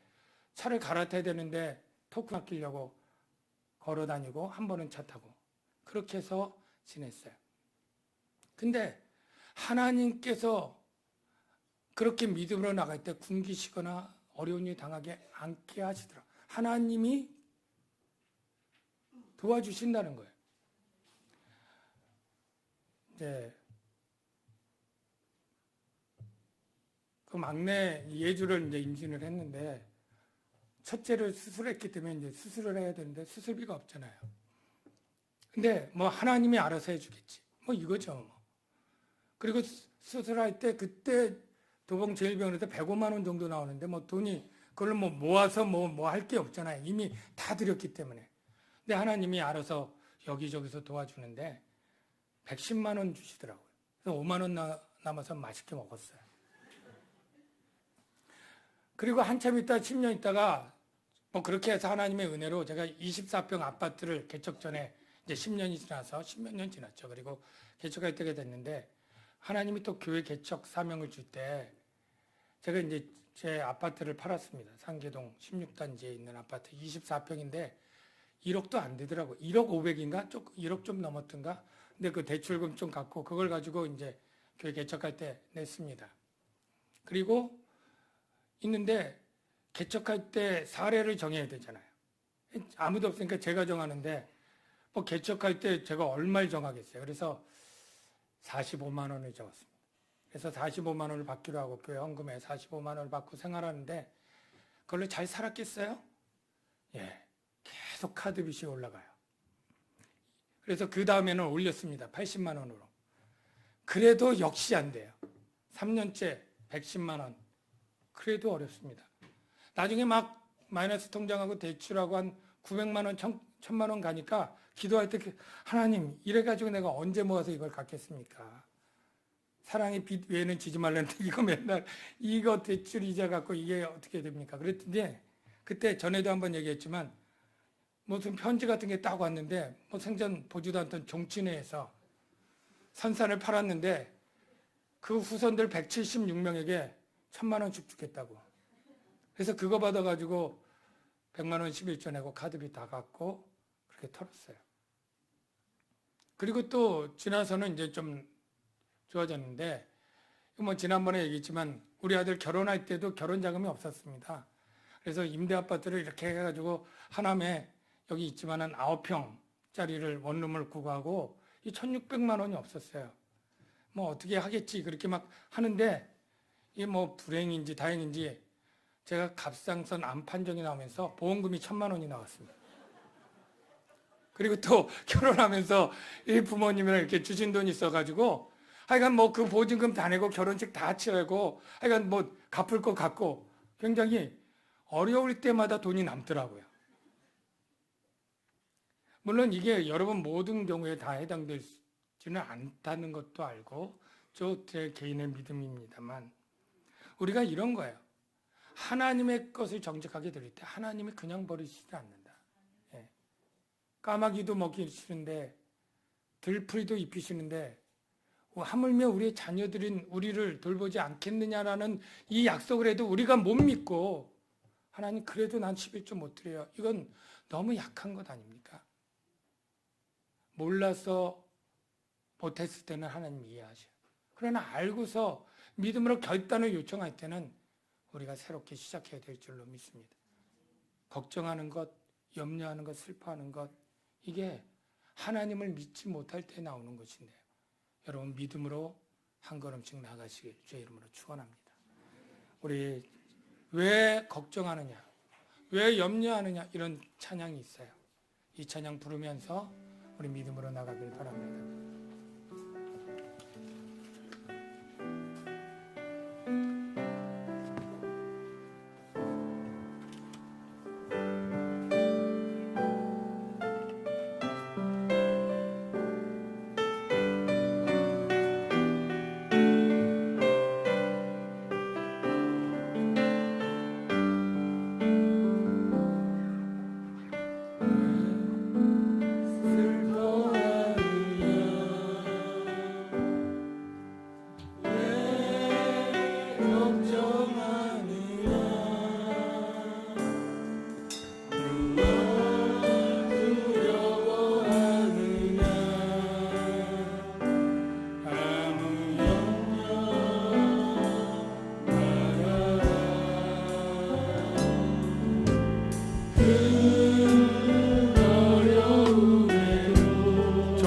차를 갈아타야 되는데 토큰 아끼려고 걸어 다니고 한 번은 차 타고 그렇게 해서 지냈어요. 근데 하나님께서 그렇게 믿음으로 나갈 때 굶기시거나 어려운 일 당하게 않게 하시더라. 하나님이 도와주신다는 거예요. 이제 그 막내 예주를 이제 임신을 했는데 첫째를 수술했기 때문에 이제 수술을 해야 되는데 수술비가 없잖아요. 근데 뭐 하나님이 알아서 해주겠지. 뭐 이거죠. 뭐. 그리고 수술할 때 그때 도봉제일병원에서 105만 원 정도 나오는데 뭐 돈이 그걸 뭐 모아서 뭐 할 게 없잖아요. 이미 다 드렸기 때문에. 근데 하나님이 알아서 여기저기서 도와주는데 110만 원 주시더라고요. 그래서 5만 원 남아서 맛있게 먹었어요. 그리고 한참 있다 10년 있다가 뭐 그렇게 해서 하나님의 은혜로 제가 24평 아파트를 개척 전에 이제 10년이 지나서 10몇 년 지났죠. 그리고 개척할 때가 됐는데 하나님이 또 교회 개척 사명을 줄 때 제가 이제 제 아파트를 팔았습니다. 상계동 16단지에 있는 아파트 24평인데 1억도 안 되더라고요. 1억 500인가? 1억 좀 넘었던가? 근데 그 대출금 좀 갖고 그걸 가지고 이제 교회 개척할 때 냈습니다. 그리고 있는데 개척할 때 사례를 정해야 되잖아요. 아무도 없으니까 제가 정하는데 뭐 개척할 때 제가 얼마를 정하겠어요. 그래서 45만 원을 적었습니다. 그래서 45만 원을 받기로 하고 교회 헌금에 45만 원을 받고 생활하는데 그걸로 잘 살았겠어요? 예, 계속 카드빚이 올라가요. 그래서 그 다음에는 올렸습니다. 80만 원으로. 그래도 역시 안 돼요. 3년째 110만 원. 그래도 어렵습니다. 나중에 막 마이너스 통장하고 대출하고 한 900만 원, 1000만 원 가니까 기도할 때 하나님 이래가지고 내가 언제 모아서 이걸 갚겠습니까? 사랑의 빚 외에는 지지 말라는데 이거 맨날 이거 대출 이자 갖고 이게 어떻게 됩니까? 그랬더니 그때 전에도 한번 얘기했지만 무슨 편지 같은 게 딱 왔는데 뭐 생전 보지도 않던 종친회에서 선산을 팔았는데 그 후손들 176명에게 1000만 원씩 주겠다고. 그래서 그거 받아가지고 100만 원 11조 내고 카드비 다 갚고 그렇게 털었어요. 그리고 또 지나서는 이제 좀 좋아졌는데 뭐 지난번에 얘기했지만 우리 아들 결혼할 때도 결혼 자금이 없었습니다. 그래서 임대 아파트를 이렇게 해가지고 하남에 여기 있지만은 9평짜리를 원룸을 구하고 이 1600만 원이 없었어요. 뭐 어떻게 하겠지 그렇게 막 하는데 이게 뭐 불행인지 다행인지 제가 갑상선 암 판정이 나오면서 보험금이 1000만 원이 나왔습니다. 그리고 또 결혼하면서 이 부모님이랑 이렇게 주신 돈이 있어가지고 하여간 뭐 그 보증금 다 내고 결혼식 다 치르고 하여간 뭐 갚을 거 갚고 굉장히 어려울 때마다 돈이 남더라고요. 물론 이게 여러분 모든 경우에 다 해당되지는 않다는 것도 알고 제 개인의 믿음입니다만 우리가 이런 거예요. 하나님의 것을 정직하게 드릴 때 하나님이 그냥 버리시지 않는다. 예. 까마귀도 먹기 싫은데 들풀이도 입히시는데 하물며 우리의 자녀들인 우리를 돌보지 않겠느냐라는 이 약속을 해도 우리가 못 믿고 하나님 그래도 난 11조 못 드려요. 이건 너무 약한 것 아닙니까? 몰라서 못했을 때는 하나님 이해하셔요. 그러나 알고서 믿음으로 결단을 요청할 때는 우리가 새롭게 시작해야 될 줄로 믿습니다. 걱정하는 것, 염려하는 것, 슬퍼하는 것 이게 하나님을 믿지 못할 때 나오는 것인데요. 여러분 믿음으로 한 걸음씩 나가시길 주의 이름으로 축원합니다. 우리 왜 걱정하느냐, 왜 염려하느냐 이런 찬양이 있어요. 이 찬양 부르면서 우리 믿음으로 나가길 바랍니다.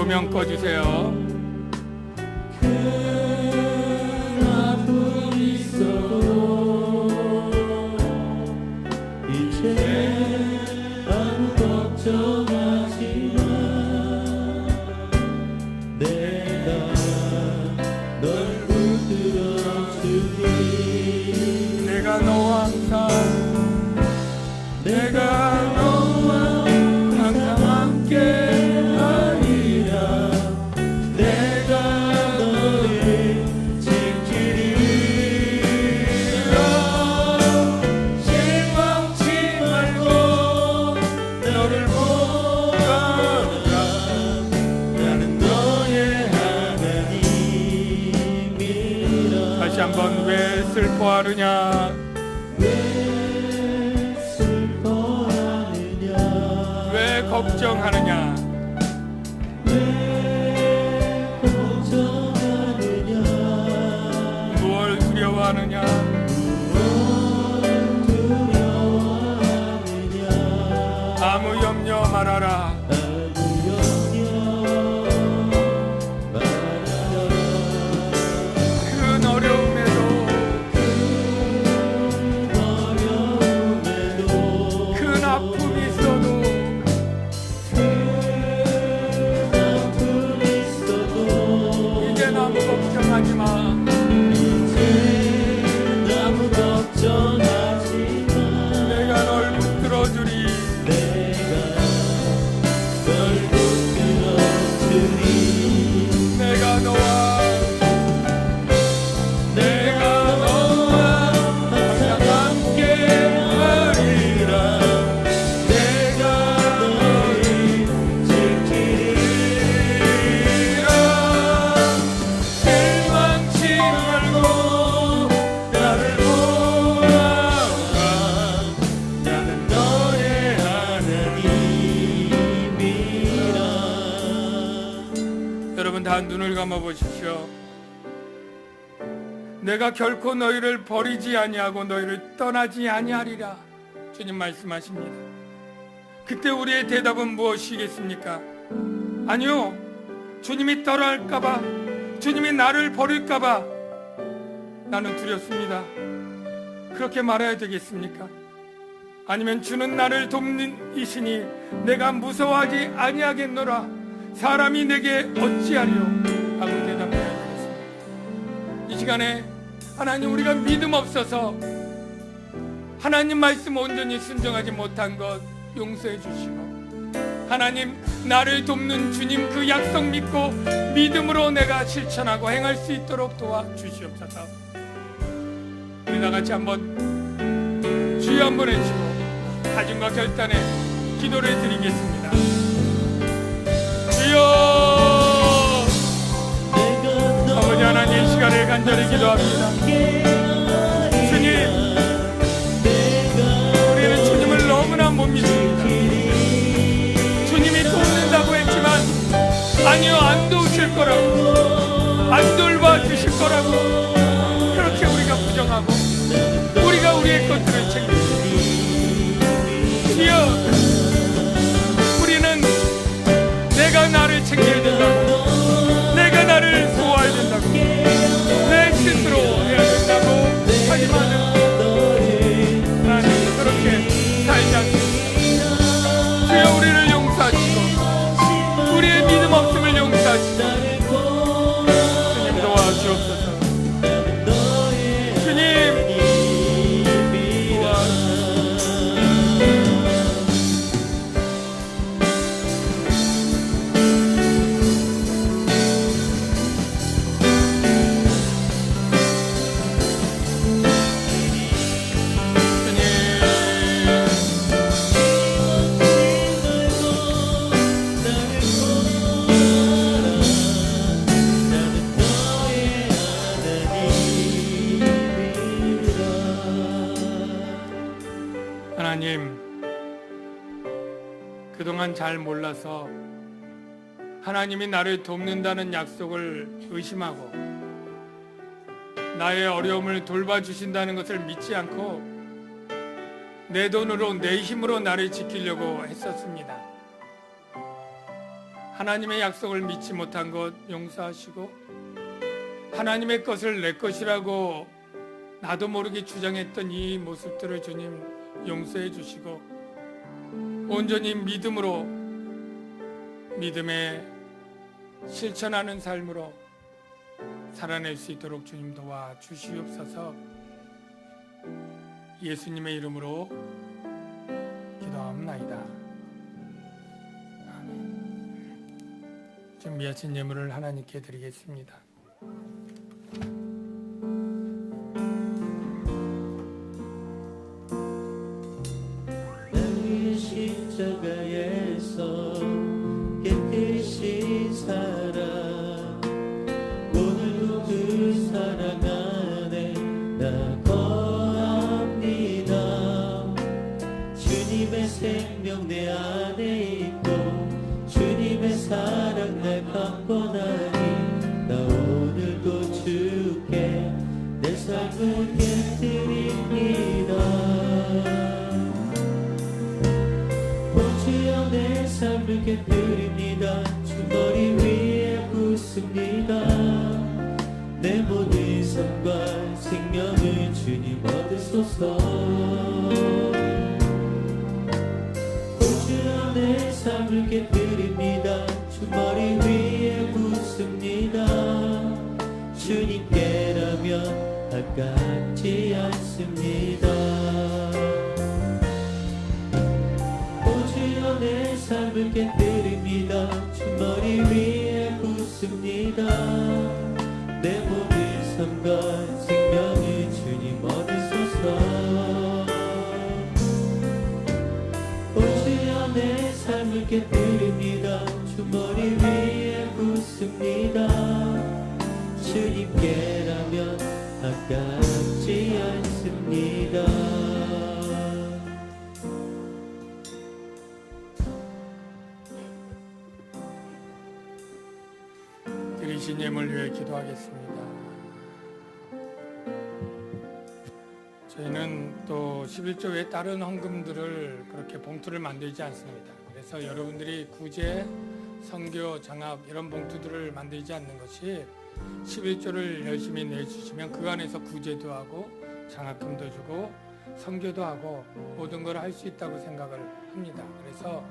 조명 꺼주세요. 큰 아픔 있어도 이제 아무 걱정하지 마. 내가 널 붙들어 주니 내가 너와 항상 함께 한번 왜 슬퍼하느냐 왜 걱정하느냐 무엇을 두려워하느냐 아무 염려 말아라 다 눈을 감아 보십시오. 내가 결코 너희를 버리지 아니하고 너희를 떠나지 아니하리라 주님 말씀하십니다. 그때 우리의 대답은 무엇이겠습니까? 아니요, 주님이 떠날까봐, 주님이 나를 버릴까봐 나는 두렵습니다. 그렇게 말해야 되겠습니까? 아니면 주는 나를 돕는 이시니 내가 무서워하지 아니하겠노라. 사람이 내게 어찌하리요? 하고 대답해야 되겠습니다. 이 시간에 하나님, 우리가 믿음 없어서 하나님 말씀 온전히 순종하지 못한 것 용서해 주시고, 하나님, 나를 돕는 주님 그 약속 믿고 믿음으로 내가 실천하고 행할 수 있도록 도와주시옵소서. 우리 다같이 한번 주여 한번 해주시고 다짐과 결단에 기도를 드리겠습니다. 주여, 아버지 하나님, 이 시간에 간절히 기도합니다. 주님, 우리는 주님을 너무나 못 믿습니다. 주님이 돕는다고 했지만 아니요, 안 도우실 거라고, 안 돌봐주실 거라고 그렇게 우리가 부정하고 우리가 우리의 것들을 챙기고, 주여, 우리는 내가 나를 챙겨야 된다고, 내가 나를 도와야 된다고, 내 스스로 해야 된다고 하지만은 나는 그렇게 살지 않습니다. 주여, 우리를 용서하시고 우리의 믿음 없음을 용서하시고 주님 도와주옵소서. 주님 하나님, 그동안 잘 몰라서 하나님이 나를 돕는다는 약속을 의심하고 나의 어려움을 돌봐주신다는 것을 믿지 않고 내 돈으로, 내 힘으로 나를 지키려고 했었습니다. 하나님의 약속을 믿지 못한 것 용서하시고, 하나님의 것을 내 것이라고 나도 모르게 주장했던 이 모습들을 주님 용서해 주시고, 온전히 믿음으로, 믿음에 실천하는 삶으로 살아낼 수 있도록 주님 도와주시옵소서. 예수님의 이름으로 기도합나이다. 아멘. 준비하신 예물을 하나님께 드리겠습니다. 십자가에서 깨끗이 살아 오늘도 그 사랑 안에 나 거합니다. 주님의 생명 내 안에 있고 주님의 사랑 날 감고 나니 나 오늘도 주께 내 삶을 깨뜨립니다. 주여, 내 삶을 깨뜨립니다. 주 머리 위에 붓습니다. 내 모든 삶과 생명을 주님 얻으소서. 주여, 내 삶을 깨뜨립니다. 주 머리 위에 붓습니다. 주님께라면 아깝지 않습니다. 내 삶을 깨뜨립니다. 주 머리 위에 붓습니다. 내 모든 삶과 생명을 주님 얻으소서. 주여, 내 삶을 깨뜨립니다. 주 머리 위에 붓습니다. 주님께라면 아깝지 않습니다. 드리신 예물 위해 기도하겠습니다. 저희는 또 11조 외 다른 헌금들을 그렇게 봉투를 만들지 않습니다. 그래서 여러분들이 구제 선교, 장학 이런 봉투들을 만들지 않는 것이 11조를 열심히 내주시면 그 안에서 구제도 하고 장학금도 주고 선교도 하고 모든 걸 할 수 있다고 생각을 합니다. 그래서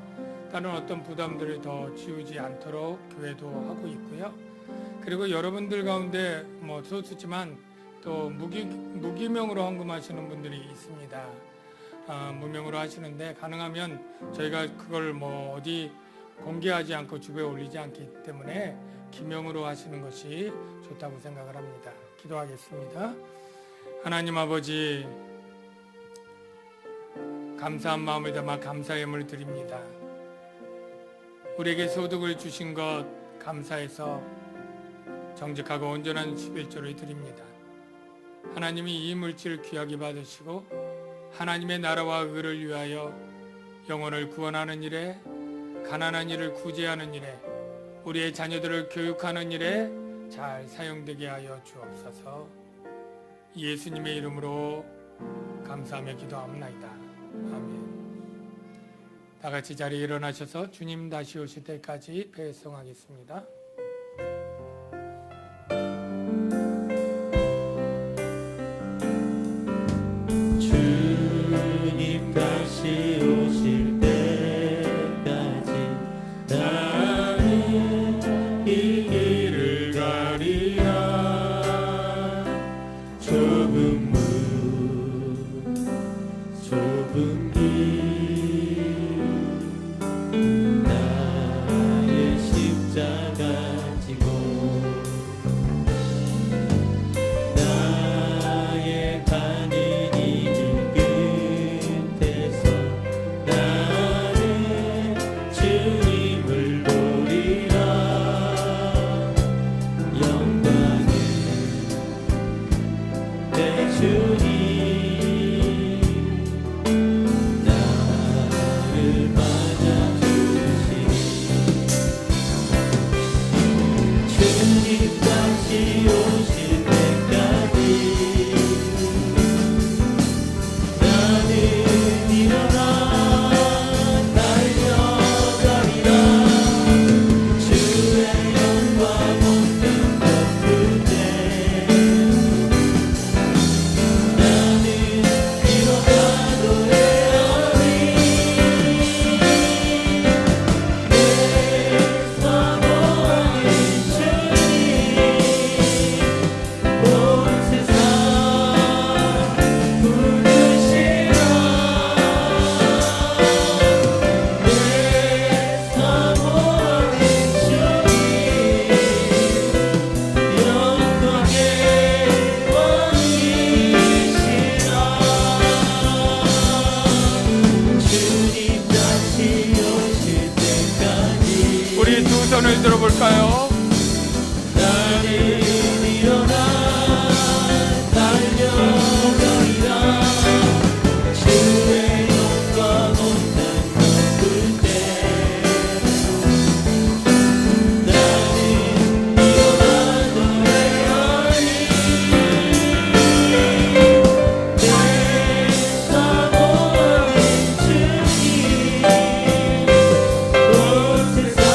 다른 어떤 부담들을 더 지우지 않도록 교회도 하고 있고요. 그리고 여러분들 가운데 소수지만 또 무기명으로 헌금하시는 분들이 있습니다. 무명으로 하시는데 가능하면 저희가 그걸 어디 공개하지 않고 주변에 올리지 않기 때문에 기명으로 하시는 것이 좋다고 생각을 합니다. 기도하겠습니다. 하나님 아버지, 감사한 마음을 담아 감사의 예물을 드립니다. 우리에게 소득을 주신 것 감사해서 정직하고 온전한 11조를 드립니다. 하나님이 이 물질을 귀하게 받으시고 하나님의 나라와 의를 위하여 영혼을 구원하는 일에, 가난한 이를 구제하는 일에, 우리의 자녀들을 교육하는 일에 잘 사용되게 하여 주옵소서. 예수님의 이름으로 감사하며 기도합니다. 아멘. 다 같이 자리에 일어나셔서 주님 다시 오실 때까지 배송하겠습니다. 주님 다시 오실 때까지 나는 이 길을 가리라. 좁은 문 좁은 길 나의 십자가 지고 나의 가는 이 길 끝에서 나는 주님을 보리라. 영광을 내 주님 손을 들어볼까요? 나는 일어나 달려가리라. 주의 영광 온난 덮을 때 나는 일어나 노래하리. 내 사모하는 주님 온 세상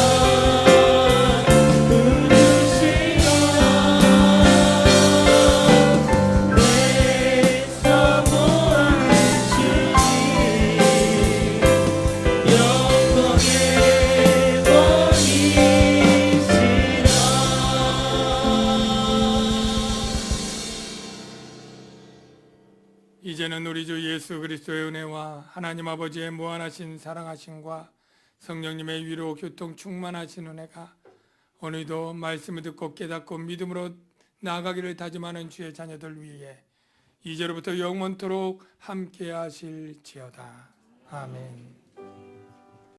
이제는 우리 주 예수 그리스도의 은혜와 하나님 아버지의 무한하신 사랑하심과 성령님의 위로 교통 충만하신 은혜가 오늘도 말씀을 듣고 깨닫고 믿음으로 나아가기를 다짐하는 주의 자녀들 위해 이제로부터 영원토록 함께 하실지어다. 아멘.